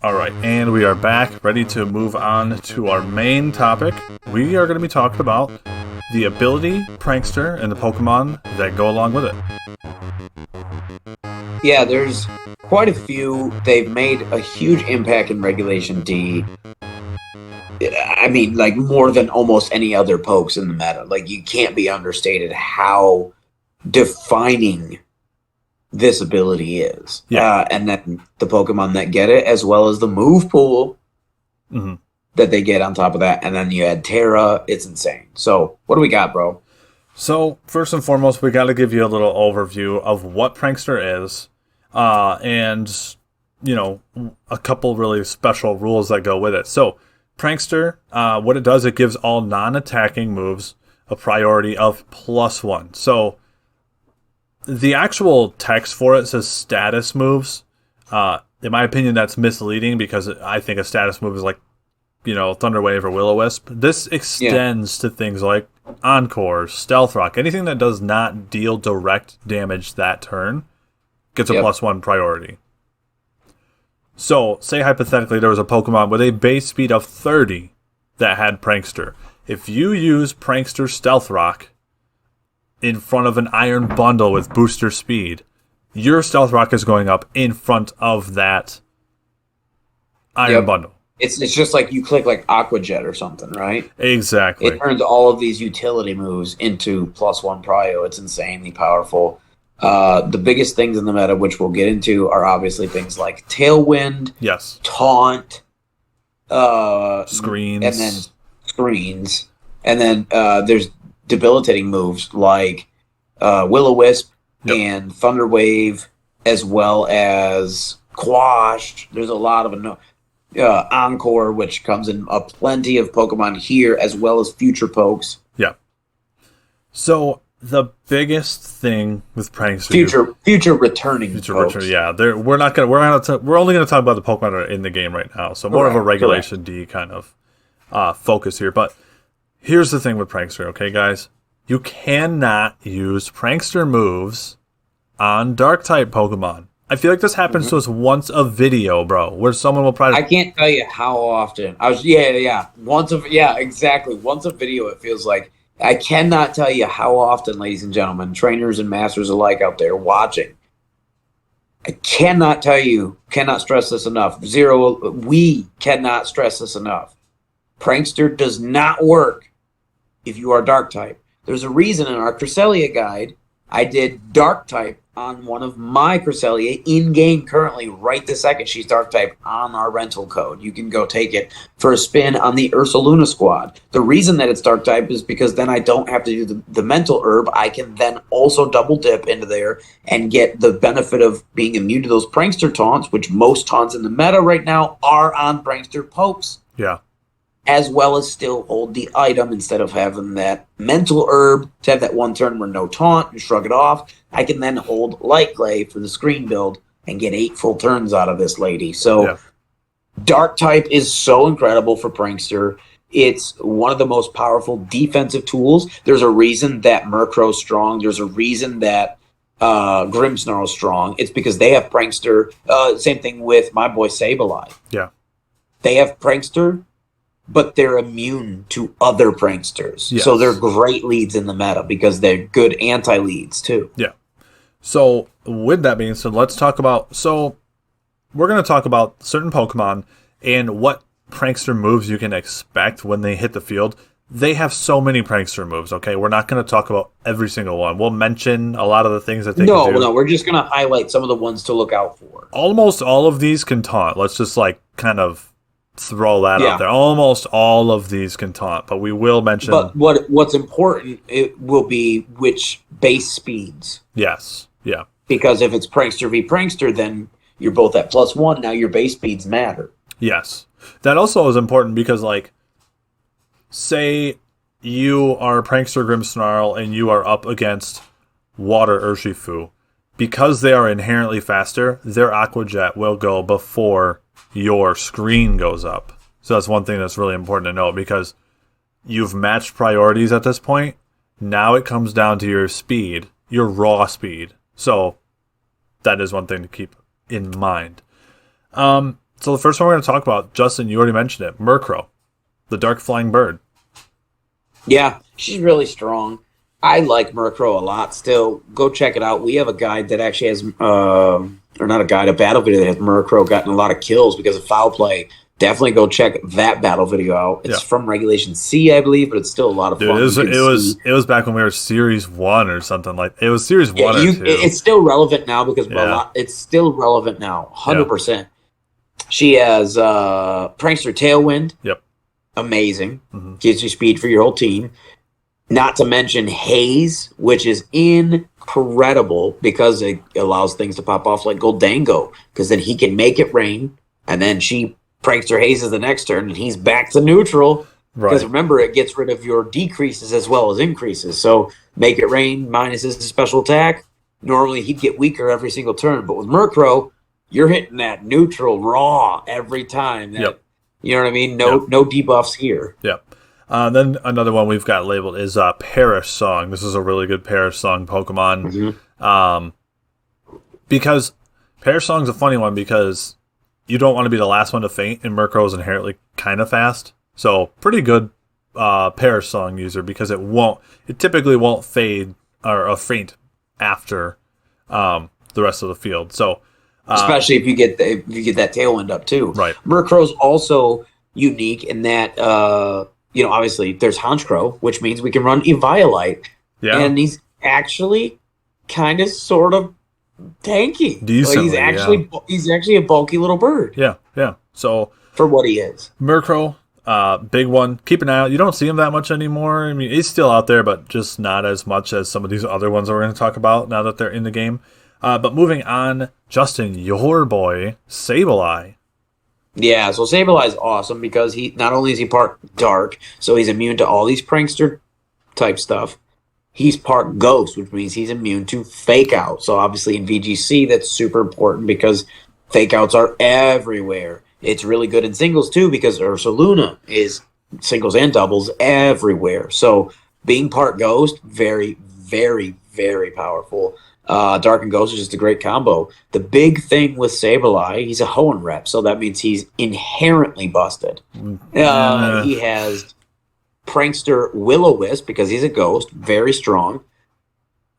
Alright, and we are back, ready to move on to our main topic. We are going to be talking about the ability, Prankster, and the Pokemon that go along with it. Yeah, there's quite a few. They've made a huge impact in Regulation D. I mean, like, more than almost any other pokes in the meta. Like, you can't be understated how defining this ability is. Yeah. And then the Pokemon that get it, as well as the move pool that they get on top of that. And then you add Terra. It's insane. So, what do we got, bro? So, first and foremost, we got to give you a little overview of what Prankster is. And, you know, a couple really special rules that go with it. So, Prankster, what it does, it gives all non-attacking moves a priority of +1. So, the actual text for it says status moves. In my opinion, that's misleading because I think a status move is like, you know, Thunder Wave or Will-O-Wisp. This extends to things like Encore, Stealth Rock, anything that does not deal direct damage that turn gets a +1 priority. So, say hypothetically there was a Pokemon with a base speed of 30 that had Prankster. If you use Prankster Stealth Rock in front of an Iron Bundle with booster speed, your Stealth Rock is going up in front of that Iron Bundle. It's just like you click like Aqua Jet or something, right? Exactly. It turns all of these utility moves into +1 prio. It's insanely powerful. The biggest things in the meta, which we'll get into, are obviously things like Tailwind, Taunt, Screens, and then Screens. And then there's debilitating moves like Will-O-Wisp and Thunder Wave, as well as Quash. There's a lot of Encore, which comes in a plenty of Pokemon here, as well as future pokes. Yeah. So the biggest thing with Prankster, future returning pokes. we're only gonna talk about the Pokemon that are in the game right now. So more of a Regulation D kind of focus here. But here's the thing with Prankster, okay, guys? You cannot use Prankster moves on Dark-type Pokemon. I feel like this happens to us once a video, bro, where someone will probably... I can't tell you how often. Once a video, it feels like. I cannot tell you how often, ladies and gentlemen, trainers and masters alike out there watching. I cannot stress this enough. We cannot stress this enough. Prankster does not work if you are Dark-type. There's a reason in our Cresselia guide, I did Dark-type on one of my Cresselia in-game currently, right this second. She's Dark-type on our rental code. You can go take it for a spin on the Ursaluna squad. The reason that it's Dark-type is because then I don't have to do the mental herb. I can then also double dip into there and get the benefit of being immune to those Prankster taunts, which most taunts in the meta right now are on Prankster pokes. Yeah. As well as still hold the item instead of having that mental herb to have that one turn where no taunt and shrug it off. I can then hold Light Clay for the screen build and get 8 full turns out of this lady. So Dark type is so incredible for Prankster. It's one of the most powerful defensive tools. There's a reason that Murkrow's strong. There's a reason that Grimmsnarl's strong. It's because they have Prankster. Same thing with my boy Sableye. Yeah. They have Prankster, but they're immune to other Pranksters. Yes. So they're great leads in the meta because they're good anti-leads too. Yeah. So with that being said, let's talk about... So we're going to talk about certain Pokemon and what Prankster moves you can expect when they hit the field. They have so many Prankster moves, okay? We're not going to talk about every single one. We'll mention a lot of the things that they can do. No, we're just going to highlight some of the ones to look out for. Almost all of these can taunt. Let's just kind of throw that out there. Almost all of these can taunt, but we will mention... But what's important, it will be which base speeds. Yes, yeah. Because if it's Prankster v Prankster, then you're both at +1. Now your base speeds matter. Yes. That also is important because, say you are Prankster Grimmsnarl and you are up against Water Urshifu. Because they are inherently faster, their Aqua Jet will go before your screen goes up. So that's one thing that's really important to note because you've matched priorities at this point. Now it comes down to your speed, your raw speed. So that is one thing to keep in mind. So the first one we're going to talk about, Justin, you already mentioned it, Murkrow, the Dark Flying Bird. Yeah, she's really strong. I like Murkrow a lot still. Go check it out. We have a guide that actually has or not a guide, a battle video that has Murkrow gotten a lot of kills because of foul play. Definitely go check that battle video out. It's from Regulation C, I believe, but it's still a lot of fun. It was back when we were Series 1 or something like. It was Series 1 or 2. It's still relevant now because it's still relevant now, 100%. She has Prankster Tailwind. Yep. Amazing. Gives you speed for your whole team. Not to mention Haze, which is incredible because it allows things to pop off like Goldango, because then he can make it rain, and then she Prankster hazes the next turn, and he's back to neutral. Because remember, it gets rid of your decreases as well as increases. So make it rain minus his special attack. Normally, he'd get weaker every single turn, but with Murkrow, you're hitting that neutral raw every time. You know what I mean? No debuffs here. Yep. Then another one we've got labeled is Perish Song. This is a really good Perish Song Pokemon. Because Perish Song's a funny one because you don't want to be the last one to faint, and Murkrow is inherently kind of fast. So pretty good Perish Song user because it typically won't fade or faint after the rest of the field. So especially if you get that Tailwind up too. Right. Murkrow's also unique in that obviously there's Honchkrow, which means we can run Eviolite. Yeah. And he's actually kind of sort of tanky. Decently, he's actually a bulky little bird. Yeah. So for what he is. Murkrow, big one. Keep an eye out. You don't see him that much anymore. I mean, he's still out there, but just not as much as some of these other ones that we're going to talk about now that they're in the game. But moving on, Justin, your boy, Sableye. Yeah, so Sableye is awesome because he not only is he part dark, so he's immune to all these prankster type stuff. He's part ghost, which means he's immune to fake out. So obviously in VGC, that's super important because fake outs are everywhere. It's really good in singles too because Ursaluna is singles and doubles everywhere. So being part ghost, very, very, very powerful. Dark and Ghost is just a great combo. The big thing with Sableye, he's a Hoenn rep, so that means he's inherently busted. He has Prankster Will-O-Wisp because he's a ghost, very strong.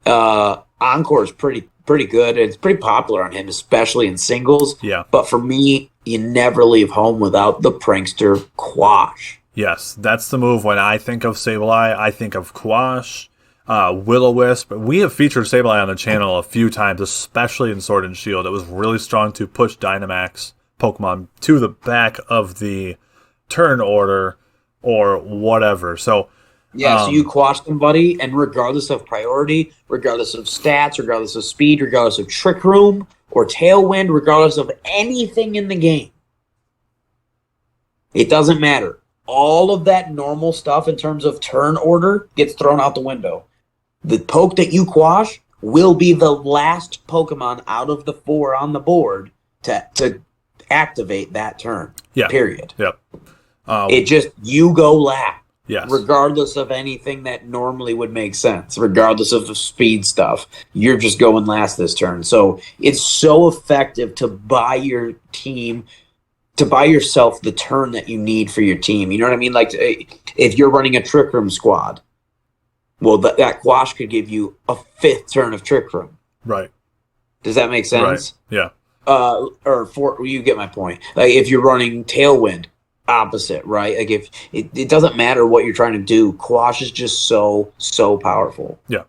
Encore is pretty good. It's pretty popular on him, especially in singles. Yeah. But for me, you never leave home without the Prankster Quash. Yes, that's the move. When I think of Sableye, I think of Quash. Will-O-Wisp. We have featured Sableye on the channel a few times, especially in Sword and Shield. It was really strong to push Dynamax Pokemon to the back of the turn order or whatever. So so you quash somebody, and regardless of priority, regardless of stats, regardless of speed, regardless of Trick Room or Tailwind, regardless of anything in the game, it doesn't matter. All of that normal stuff in terms of turn order gets thrown out the window. The poke that you quash will be the last Pokemon out of the 4 on the board to activate that turn. Yeah. Period. Yep. You go last. Yes. Regardless of anything that normally would make sense, regardless of the speed stuff, you're just going last this turn. So it's so effective to buy your team, to buy yourself the turn that you need for your team. You know what I mean? Like if you're running a Trick Room squad, well, that Quash could give you a 5th turn of Trick Room. Right. Does that make sense? Right. Yeah. You get my point. Like if you're running Tailwind, opposite, right? Like if it doesn't matter what you're trying to do, Quash is just so powerful. Yeah.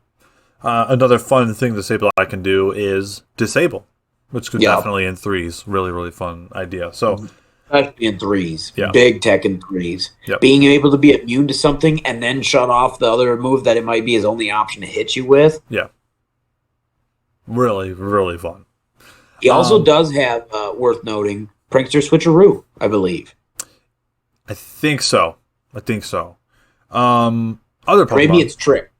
Another fun thing the Sableye can do is disable, which could definitely in 3s. Really, really fun idea. So especially in 3s. Yeah. Big tech in 3s. Yep. Being able to be immune to something and then shut off the other move that it might be his only option to hit you with. Yeah. Really, really fun. He also does have, worth noting, Prankster Switcheroo, I believe. I think so. Other Pokemon. Maybe it's Trick.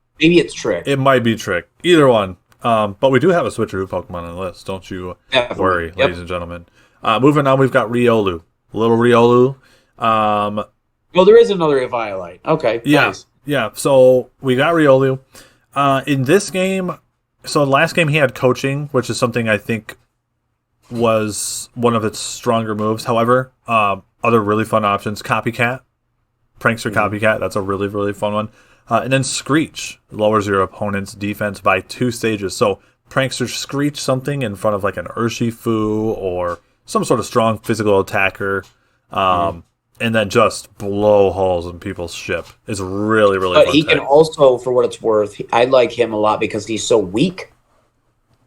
It might be Trick. Either one. But we do have a Switcheroo Pokemon on the list. Don't you worry, ladies and gentlemen. Moving on, we've got Riolu. Little Riolu. Well, there is another Eviolite. Okay. Yeah. Nice. Yeah. So we got Riolu. In this game, so the last game he had coaching, which is something I think was one of its stronger moves. However, other really fun options, Copycat. Prankster Copycat. That's a really, really fun one. And then Screech lowers your opponent's defense by 2 stages. So Prankster Screech something in front of like an Urshifu or some sort of strong physical attacker, and then just blow holes in people's ship is really, really fun. But he can also, for what it's worth, I like him a lot because he's so weak.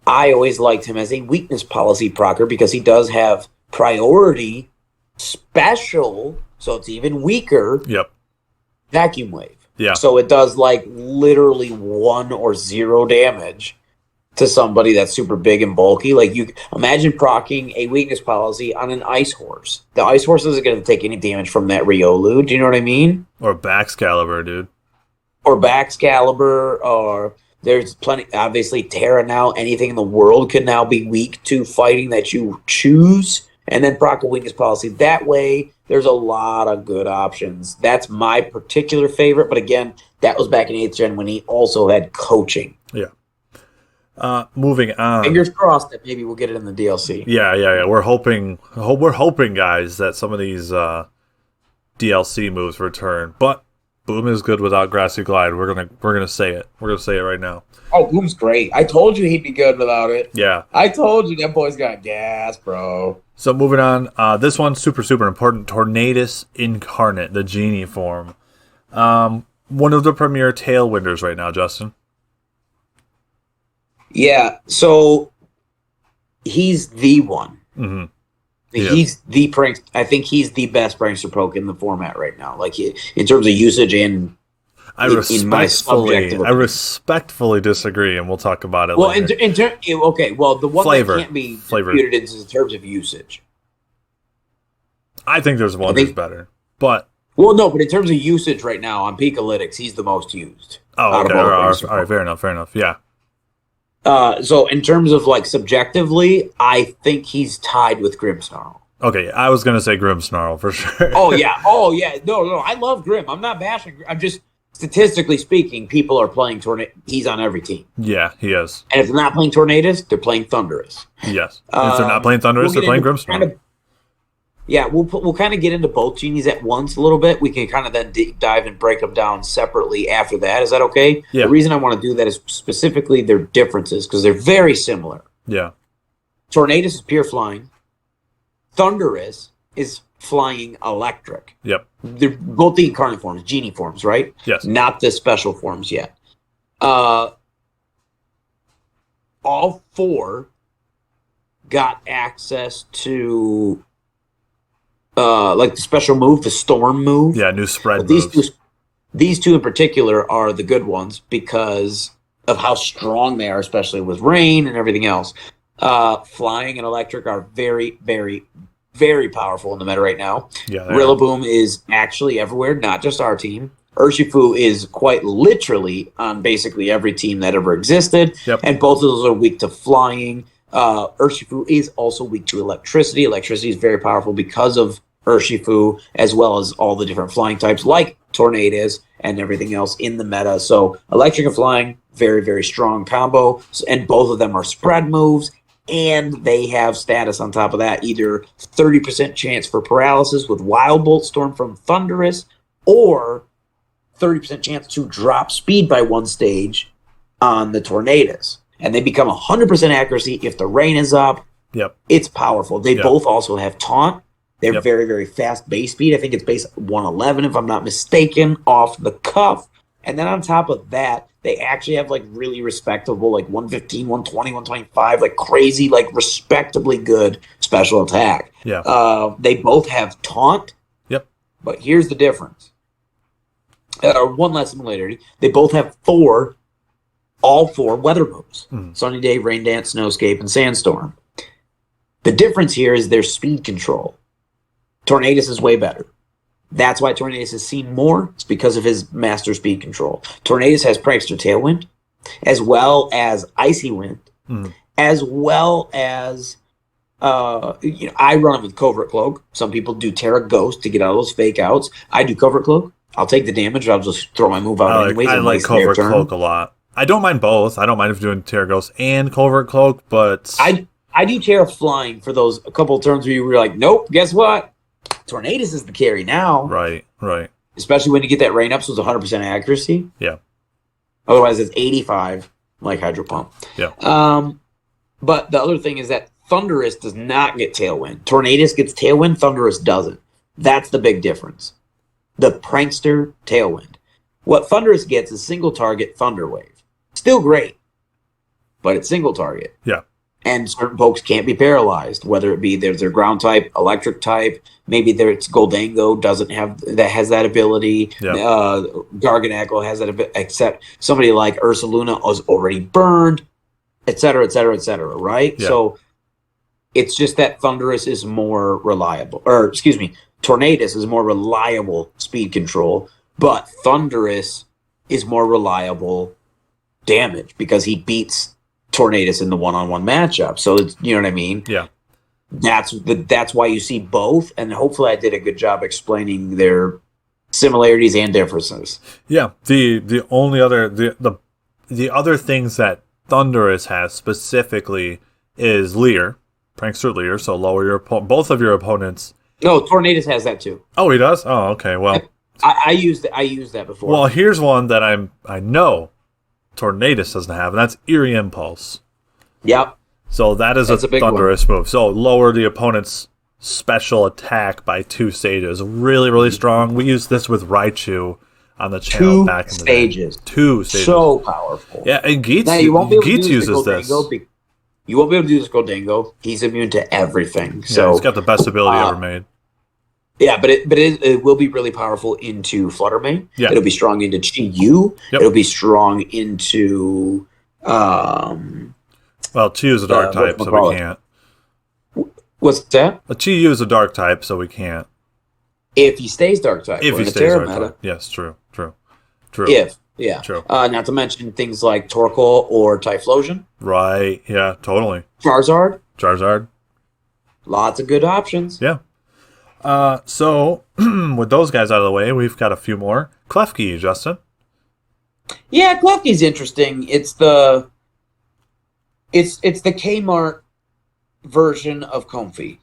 I always liked him as a weakness policy procker because he does have priority special, so it's even weaker. Yep. Vacuum Wave. Yeah. So it does like literally 1 or 0 damage to somebody that's super big and bulky. Like you imagine proccing a weakness policy on an ice horse. The ice horse isn't going to take any damage from that Riolu. Do you know what I mean? Or Baxcalibur, dude. Or Baxcalibur, or there's plenty. Obviously, Terra now. Anything in the world can now be weak to fighting that you choose, and then proc a weakness policy. That way, there's a lot of good options. That's my particular favorite. But again, that was back in 8th Gen when he also had coaching. Yeah. Moving on. Fingers crossed that maybe we'll get it in the DLC. Yeah. We're hoping, guys, that some of these DLC moves return. But Boom is good without Grassy Glide. We're gonna say it. We're gonna say it right now. Oh, Boom's great. I told you he'd be good without it. Yeah. I told you that boy's got gas, bro. So moving on. This one's super important. Tornadus Incarnate, the genie form. One of the premier Tailwinders right now, Justin. Yeah, so he's the one. Mm-hmm. He's the prank. I think he's the best prankster poke in the format right now. Like in terms of usage and I respectfully disagree, and we'll talk about it. Well, later. Okay. Well, the one that can't be disputed is in terms of usage. I think there's one that's better, but no. But in terms of usage right now on Pikalytics, he's the most used. Oh, okay. All right. Fair enough. Yeah. So in terms of like subjectively, I think he's tied with Grimmsnarl. Okay, I was gonna say Grimmsnarl for sure. Oh yeah. No. I love Grimm. I'm not bashing. I'm just statistically speaking, people are playing Tornadus. He's on every team. Yeah, he is. And if they're not playing Tornadus, they're playing Thundurus. Yes. If they're not playing Thundurus, they're playing Grimmsnarl. We'll kind of get into both genies at once a little bit. We can kind of then deep dive and break them down separately after that. Is that okay? Yeah. The reason I want to do that is specifically their differences because they're very similar. Yeah. Tornadus is pure flying. Thundurus is flying electric. Yep. They're both the incarnate forms, genie forms, right? Yes. Not the special forms yet. All 4 got access to like the special move, the storm move. Yeah, new spread moves. These two in particular are the good ones because of how strong they are, especially with rain and everything else. Flying and electric are very, very, very powerful in the meta right now. Yeah, Rillaboom is actually everywhere, not just our team. Urshifu is quite literally on basically every team that ever existed. Yep. And both of those are weak to flying. Urshifu is also weak to electricity. Electricity is very powerful because of Urshifu, as well as all the different flying types like Tornadus and everything else in the meta. So electric and flying, very, very strong combo. And both of them are spread moves. And they have status on top of that, either 30% chance for paralysis with Wild Bolt Storm from Thundurus, or 30% chance to drop speed by 1 stage on the Tornadus. And they become 100% accuracy if the rain is up. Yep. It's powerful. They both also have taunt. They're very, very fast base speed. I think it's base 111, if I'm not mistaken, off the cuff. And then on top of that, they actually have like really respectable, like 115, 120, 125, like crazy, like respectably good special attack. Yeah. They both have taunt. Yep. But here's the difference. One less similarity. They both have all 4 weather moves. Sunny Day, Rain Dance, Snowscape, and Sandstorm. The difference here is their speed control. Tornadus is way better. That's why Tornadus is seen more. It's because of his master speed control. Tornadus has Prankster Tailwind, as well as Icy Wind, as well as I run it with Covert Cloak. Some people do Terra Ghost to get out of those fake outs. I do Covert Cloak. I'll take the damage. I'll just throw my move out anyways. I like Covert Cloak a lot. I don't mind both. I don't mind if doing Terra Ghost and Covert Cloak, but I do Terra Flying for those a couple of turns where you were like, nope, guess what? Tornadus is the carry now. Right. Especially when you get that rain up, so it's 100% accuracy. Yeah. Otherwise, it's 85. like Hydro Pump. Yeah. But the other thing is that Thundurus does not get Tailwind. Tornadus gets Tailwind, Thundurus doesn't. That's the big difference. The Prankster Tailwind. What Thundurus gets is single target Thunder Wave. Still great, but it's single target. Yeah. And certain pokes can't be paralyzed, whether it be their ground type, electric type, maybe it's Goldango has that ability. Yeah. Garganacl has that ability, except somebody like Ursaluna is already burned, et cetera, et cetera, et cetera, right? Yeah. So it's just that Thundurus is more reliable, or excuse me, Tornadus is more reliable speed control, but Thundurus is more reliable damage because he beats Tornadus in the one-on-one matchup. So it's, you know what I mean? Yeah. That's why you see both, and hopefully I did a good job explaining their similarities and differences. Yeah. The only other the other things that Thundurus has specifically is Leer, Prankster Leer, so lower both of your opponents. No, Tornadus has that too. Oh, he does? Oh, okay. Well, I used that before. Well, here's one that I know Tornadus doesn't have, and that's Eerie Impulse. Yep. So that's a Thundurus move. So lower the opponent's special attack by 2 stages. Really, really strong. We used this with Raichu on the channel back in the day. 2 stages. So powerful. Yeah, and Geets uses this. You won't be able to do this Goldango. He's immune to everything. So yeah, he's got the best ability ever made. Yeah, but it will be really powerful into Flutter Mane. Yeah. It'll be strong into Chi-Yu. Yep. It'll be strong into well, Chi-Yu is a dark type, so we can't. What's that? Chi-Yu is a dark type, so we can't. If he stays dark type. If he stays dark type. Yes, true. Yeah. True. Not to mention things like Torkoal or Typhlosion. Right, yeah, totally. Charizard. Lots of good options. Yeah. So, with those guys out of the way, we've got a few more. Klefki, Justin. Yeah, Klefki's interesting. It's the Kmart version of Comfey.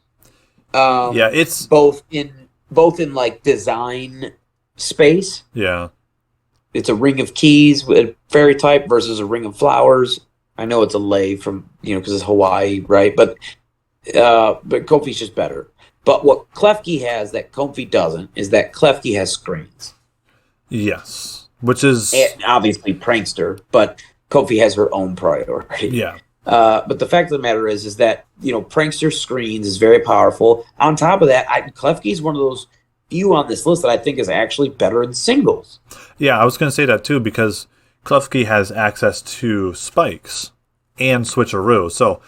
Yeah, it's both in like design space. Yeah. It's a ring of keys with fairy type versus a ring of flowers. I know it's a lay from, because it's Hawaii, right? But Comfey's just better. But what Klefki has that Comfey doesn't is that Klefki has screens. Yes. Which is... And obviously Prankster, but Comfey has her own priority. Yeah. But the fact of the matter is that, Prankster screens is very powerful. On top of that, Klefki is one of those few on this list that I think is actually better in singles. Yeah, I was going to say that too, because Klefki has access to spikes and switcheroo. So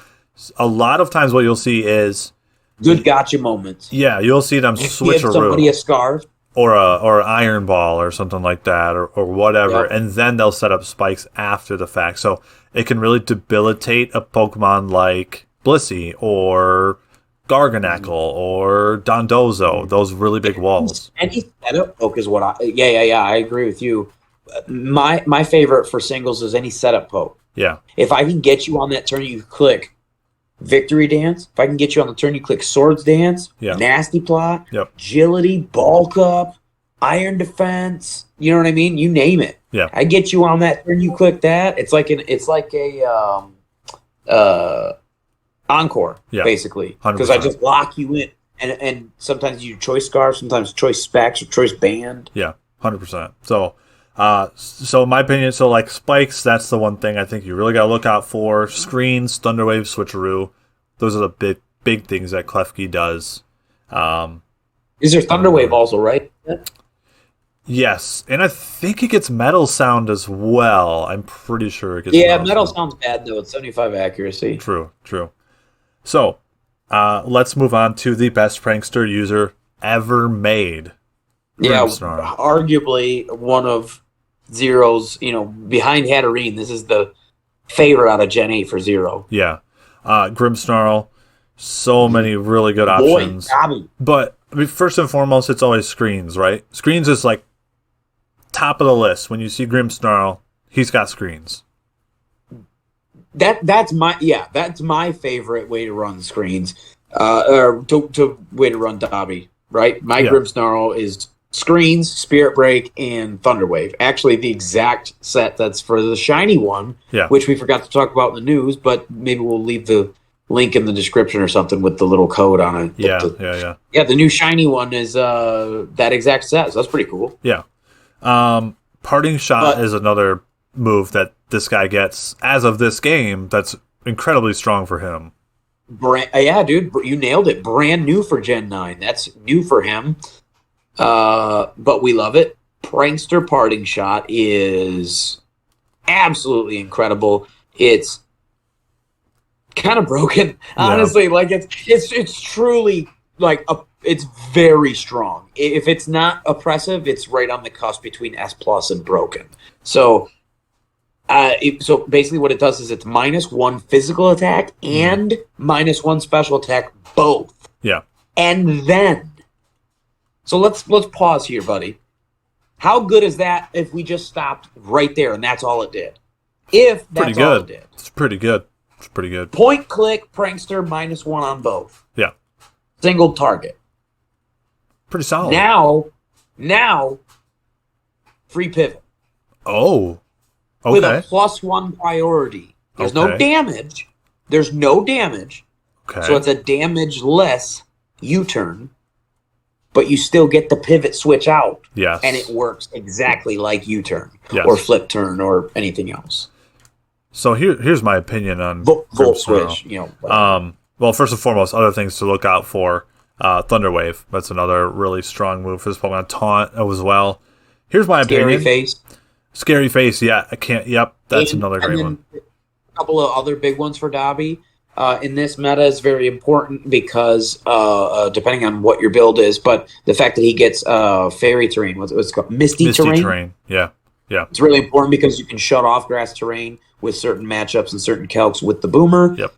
a lot of times what you'll see is... good gotcha moments. Yeah, you'll see them switcheroo. Give somebody a scarf. Or an iron ball or something like that, or whatever, Yep. And then they'll set up spikes after the fact. So it can really debilitate a Pokemon like Blissey or Garganacl or Dondozo, those really big walls. Any setup poke is what I agree with you. My favorite for singles is any setup poke. Yeah. If I can get you on that turn, you click Victory Dance. If I can get you on the turn, you click Swords Dance, Yeah. Nasty Plot, Yep. Agility, Bulk Up, Iron Defense. You know what I mean? You name it. Yeah. I get you on that turn, you click that. It's like a encore, Yeah. basically, 100%. because I just lock you in, and sometimes you choice scarf, sometimes choice specs or choice band. Yeah, 100%. So in my opinion, like spikes, that's the one thing I think you really got to look out for. Screens, Thunderwave, Switcheroo, those are the big things that Klefki does. Is there Thunderwave also, right? Yes, and I think it gets Metal Sound as well. I'm pretty sure it gets Metal Sound's bad, though. It's 75 accuracy. True. So, let's move on to the best prankster user ever made. Grimmsnarl. Arguably one of Zero's, behind Hatterene, this is the favorite out of Gen 8 for Zero. Yeah. Grimmsnarl, so many really good options. But first and foremost, it's always screens, right? Screens is like top of the list. When you see Grimmsnarl, he's got screens. That's my favorite way to run screens, or to way to run Dobby, right? My Grimmsnarl is Screens, Spirit Break, and Thunderwave. Actually, the exact set that's for the shiny one, which we forgot to talk about in the news, but maybe we'll leave the link in the description or something with the little code on it. Yeah. Yeah, the new shiny one is that exact set, so that's pretty cool. Yeah. Parting Shot is another move that this guy gets as of this game that's incredibly strong for him. Yeah, dude, you nailed it. Brand new for Gen 9. That's new for him. But we love it. Prankster Parting Shot is absolutely incredible. It's kind of broken, honestly. Like it's truly like it's very strong. If it's not oppressive, it's right on the cusp between S plus and broken. So, so basically, what it does is it's -1 physical attack and -1 special attack, both. Yeah, and then. So let's pause here, buddy. How good is that if we just stopped right there and that's all it did? If that's all it did. It's pretty good. It's pretty good. Point click, Prankster, -1 on both. Yeah. Single target. Pretty solid. Now, free pivot. Oh. Okay. With a +1 priority. There's no damage. Okay. So it's a damage-less U-turn. But you still get the pivot switch out. Yes. And it works exactly like U-turn or flip turn or anything else. So here's my opinion on Volt switch. Well, first and foremost, other things to look out for. Thunderwave. That's another really strong move for this Pokemon. Taunt as well. Here's my opinion. Scary face. Yeah, I can't. Yep, that's another great one. A couple of other big ones for Dobby. In this meta is very important because depending on what your build is, but the fact that he gets fairy terrain, what's it called? Misty terrain. Yeah. It's really important because you can shut off grass terrain with certain matchups and certain calcs with the Boomer. Yep.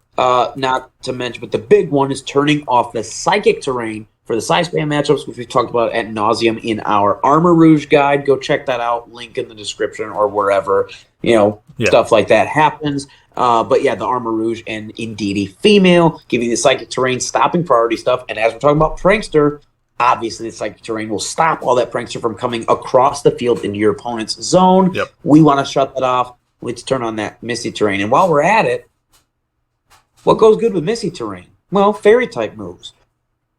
Not to mention, but the big one is turning off the psychic terrain for the side spam matchups, which we've talked about ad nauseum in our Armor Rouge guide. Go check that out. Link in the description or wherever, stuff like that happens. But yeah, the Armor Rouge and Indeedee female, giving the psychic terrain, stopping priority stuff. And as we're talking about Prankster, obviously the psychic terrain will stop all that Prankster from coming across the field into your opponent's zone. Yep. We want to shut that off. Let's turn on that Misty terrain. And while we're at it, what goes good with Misty terrain? Well, fairy type moves.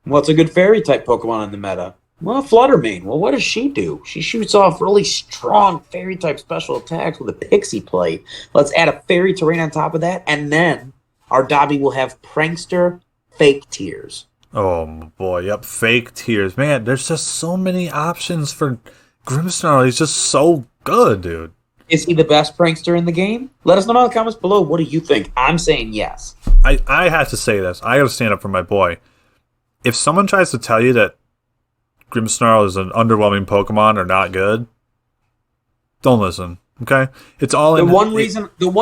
What's a good fairy type Pokemon in the meta? Well, Fluttermane. Well, what does she do? She shoots off really strong fairy type special attacks with a Pixie Plate. Let's add a fairy terrain on top of that, and then our Dobby will have Prankster Fake Tears. Oh boy, yep, Fake Tears. Man, there's just so many options for Grimmsnarl. He's just so good, dude. Is he the best Prankster in the game? Let us know in the comments below. What do you think? I'm saying yes. I have to say this. I gotta stand up for my boy. If someone tries to tell you that Grimmsnarl is an underwhelming Pokemon or not good, don't listen. Okay, it's all the one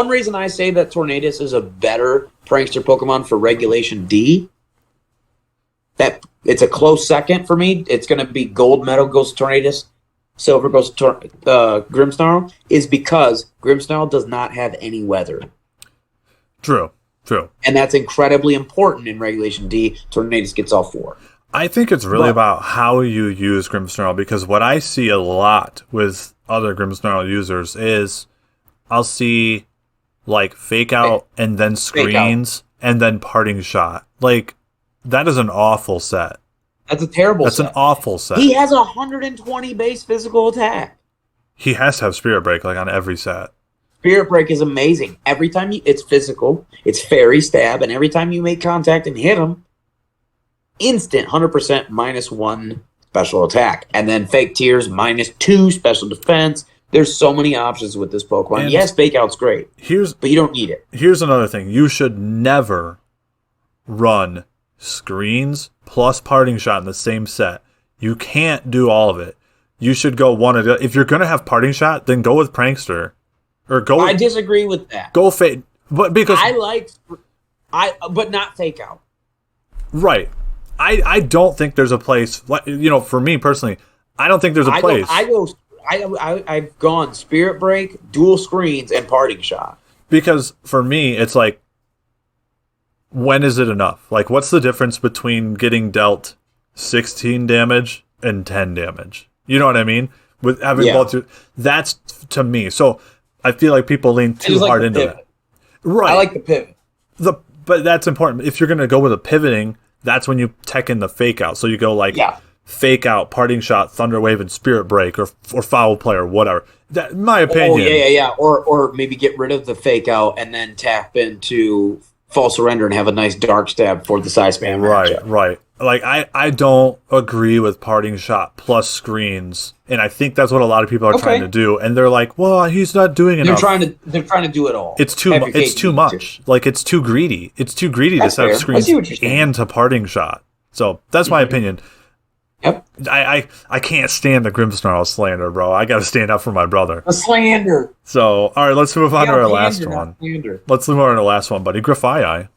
reason I say that Tornadus is a better Prankster Pokemon for Regulation D. That it's a close second for me. It's going to be Gold Medal goes to Tornadus, Silver goes to Grimmsnarl. Is because Grimmsnarl does not have any weather. True. And that's incredibly important in Regulation D. Tornadus gets all 4. I think it's really about how you use Grimmsnarl, because what I see a lot with other Grimmsnarl users is I'll see like Fake Out and then Screens and then Parting Shot. Like, that is an awful set. That's a terrible set. That's an awful set. He has 120 base physical attack. He has to have Spirit Break like on every set. Spirit Break is amazing. Every time it's physical, it's Fairy Stab, and every time you make contact and hit him, instant 100% -1 special attack. And then Fake Tears, -2 special defense. There's so many options with this Pokemon. And yes, Fake Out's great, but you don't need it. Here's another thing. You should never run Screens plus Parting Shot in the same set. You can't do all of it. You should go one of the... If you're going to have Parting Shot, then go with Prankster. Or go. I disagree with that. Go Fake... But because... But not Fake Out. Right. I don't think there's a place, for me personally, I don't think there's a place. I've gone Spirit Break, Dual Screens, and Parting Shot. Because for me, it's like, when is it enough? Like, what's the difference between getting dealt 16 damage and 10 damage? You know what I mean? With having both, that's to me. So I feel like people lean too hard into it. Right. I like the pivot. But that's important. If you're going to go with a pivoting, that's when you tech in the fake out. So you go like fake out, parting shot, thunder wave, and spirit break, or foul play, or whatever. That, in my opinion. Oh yeah. Or maybe get rid of the fake out and then tap into false surrender and have a nice dark stab for the side spam. Right. Like I don't agree with parting shot plus screens, and I think that's what a lot of people are trying to do. And they're like, "Well, he's not doing enough." They're trying to do it all. It's too much. Like it's too greedy. It's too greedy to set up screens and to parting shot. So that's my opinion. Yep. I can't stand the Grimmsnarl slander, bro. I got to stand up for my brother. A slander. So all right, let's move on to our last one. Let's move on to the last one, buddy. Grafaiai.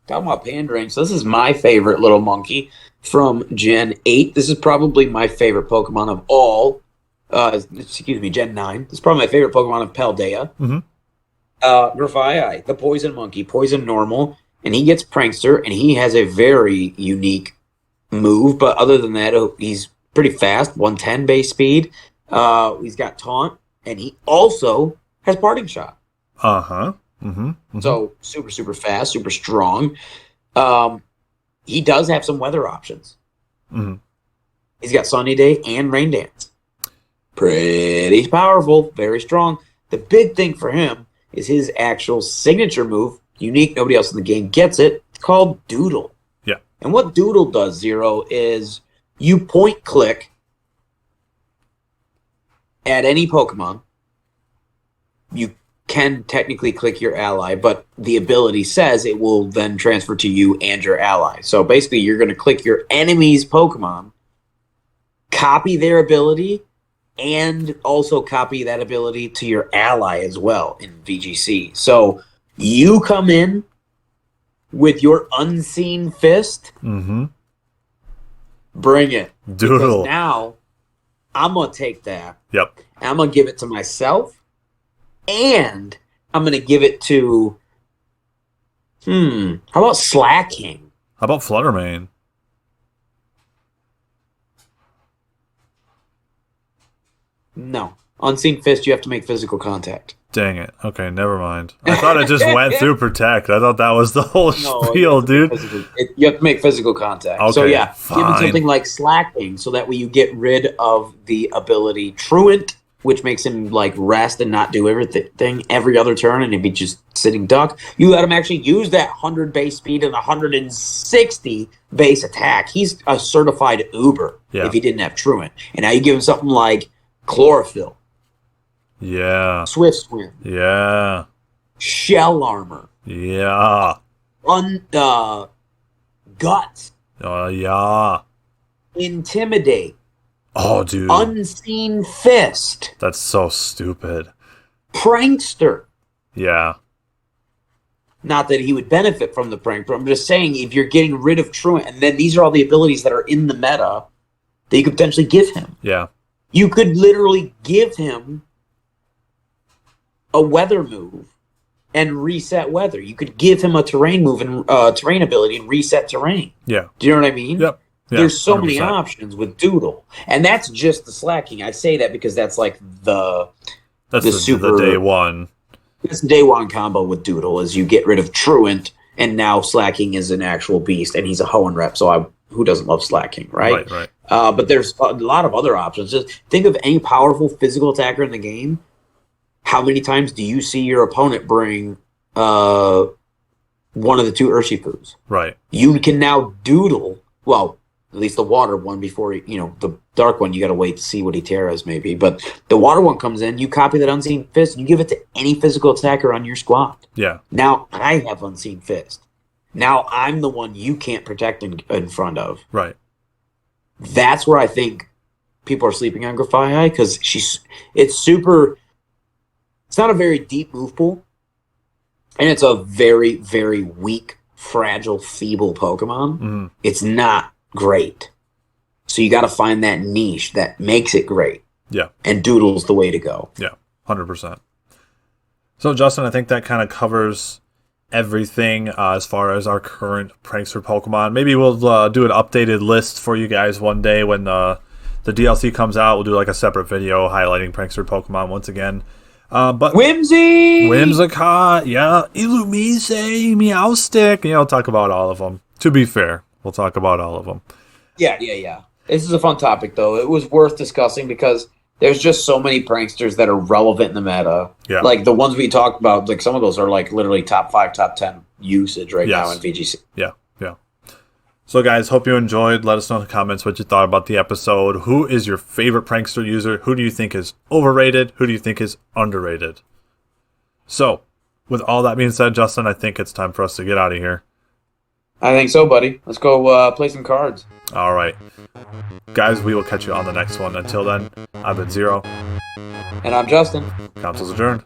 Talking about pandering, so this is my favorite little monkey from Gen 8. This is probably my favorite Pokemon of all. Gen 9. This is probably my favorite Pokemon of Paldea. Grafaiai, the poison monkey, poison normal, and he gets Prankster, and he has a very unique move, but other than that, he's pretty fast, 110 base speed. He's got taunt, and he also has parting shot. So super fast, super strong. He does have some weather options. He's got Sunny Day and Rain Dance. Pretty powerful, very strong. The big thing for him is his actual signature move, unique, nobody else in the game gets it. It's called Doodle. Yeah. And what Doodle does, Zero, is you point click at any Pokemon. You can technically click your ally, but the ability says it will then transfer to you and your ally. So basically, you're going to click your enemy's Pokemon, copy their ability, and also copy that ability to your ally as well in VGC. So you come in with your Unseen Fist. Bring it. Doodle. Because now I'm going to take that. Yep. And I'm going to give it to myself. And I'm going to give it to, how about Slacking? How about Fluttermane? No. Unseen Fist, you have to make physical contact. Dang it. Okay, never mind. I thought it just went through Protect. I thought that was the whole spiel, dude. You have to make physical contact. Okay, so yeah, fine. give it something like Slacking, so that way you get rid of the ability Truant, which makes him like rest and not do everything every other turn, and he'd be just sitting duck. You let him actually use that 100 base speed and 160 base attack. He's a certified Uber if he didn't have Truant. And now you give him something like Chlorophyll. Yeah. Swift Swim. Yeah. Shell Armor. Yeah. Guts. Yeah. Intimidate. Oh, dude. Unseen Fist. That's so stupid. Prankster. Yeah. Not that he would benefit from the prank, but I'm just saying if you're getting rid of Truant, and then these are all the abilities that are in the meta that you could potentially give him. Yeah. You could literally give him a weather move and reset weather. You could give him a terrain move and terrain ability and reset terrain. Yeah. Do you know what I mean? Yep. Yeah, there's so 100%. many options with Doodle, and that's just the Slacking. I say that because that's like the super the day one. It's the day one combo with Doodle is you get rid of Truant, and now Slacking is an actual beast, and he's a Hoenn rep. So who doesn't love Slacking, right? Right. But there's a lot of other options. Just think of any powerful physical attacker in the game. How many times do you see your opponent bring one of the two Urshifus? Right. You can now Doodle. Well, at least the water one before, the dark one, you got to wait to see what he tears maybe. But the water one comes in, you copy that Unseen Fist, and you give it to any physical attacker on your squad. Yeah. Now I have Unseen Fist. Now I'm the one you can't protect in front of. Right. That's where I think people are sleeping on Grafaiai, because it's not a very deep move pool, and it's a very, very weak, fragile, feeble Pokemon. It's not great. So you got to find that niche that makes it great. Yeah. And Doodle's the way to go. Yeah, 100%. So, Justin, I think that kind of covers everything as far as our current Prankster Pokemon. Maybe we'll do an updated list for you guys one day when the DLC comes out, we'll do like a separate video highlighting Prankster Pokemon once again. But Whimsicott, yeah, Illumise, Meowstic, talk about all of them. To be fair, we'll talk about all of them. Yeah. This is a fun topic, though. It was worth discussing because there's just so many pranksters that are relevant in the meta. Yeah. Like the ones we talked about, like some of those are like literally top 5, top 10 usage right now in VGC. Yeah. So, guys, hope you enjoyed. Let us know in the comments what you thought about the episode. Who is your favorite prankster user? Who do you think is overrated? Who do you think is underrated? So, with all that being said, Justin, I think it's time for us to get out of here. I think so, buddy. Let's go play some cards. All right. Guys, we will catch you on the next one. Until then, I've been Zero. And I'm Justin. Council's adjourned.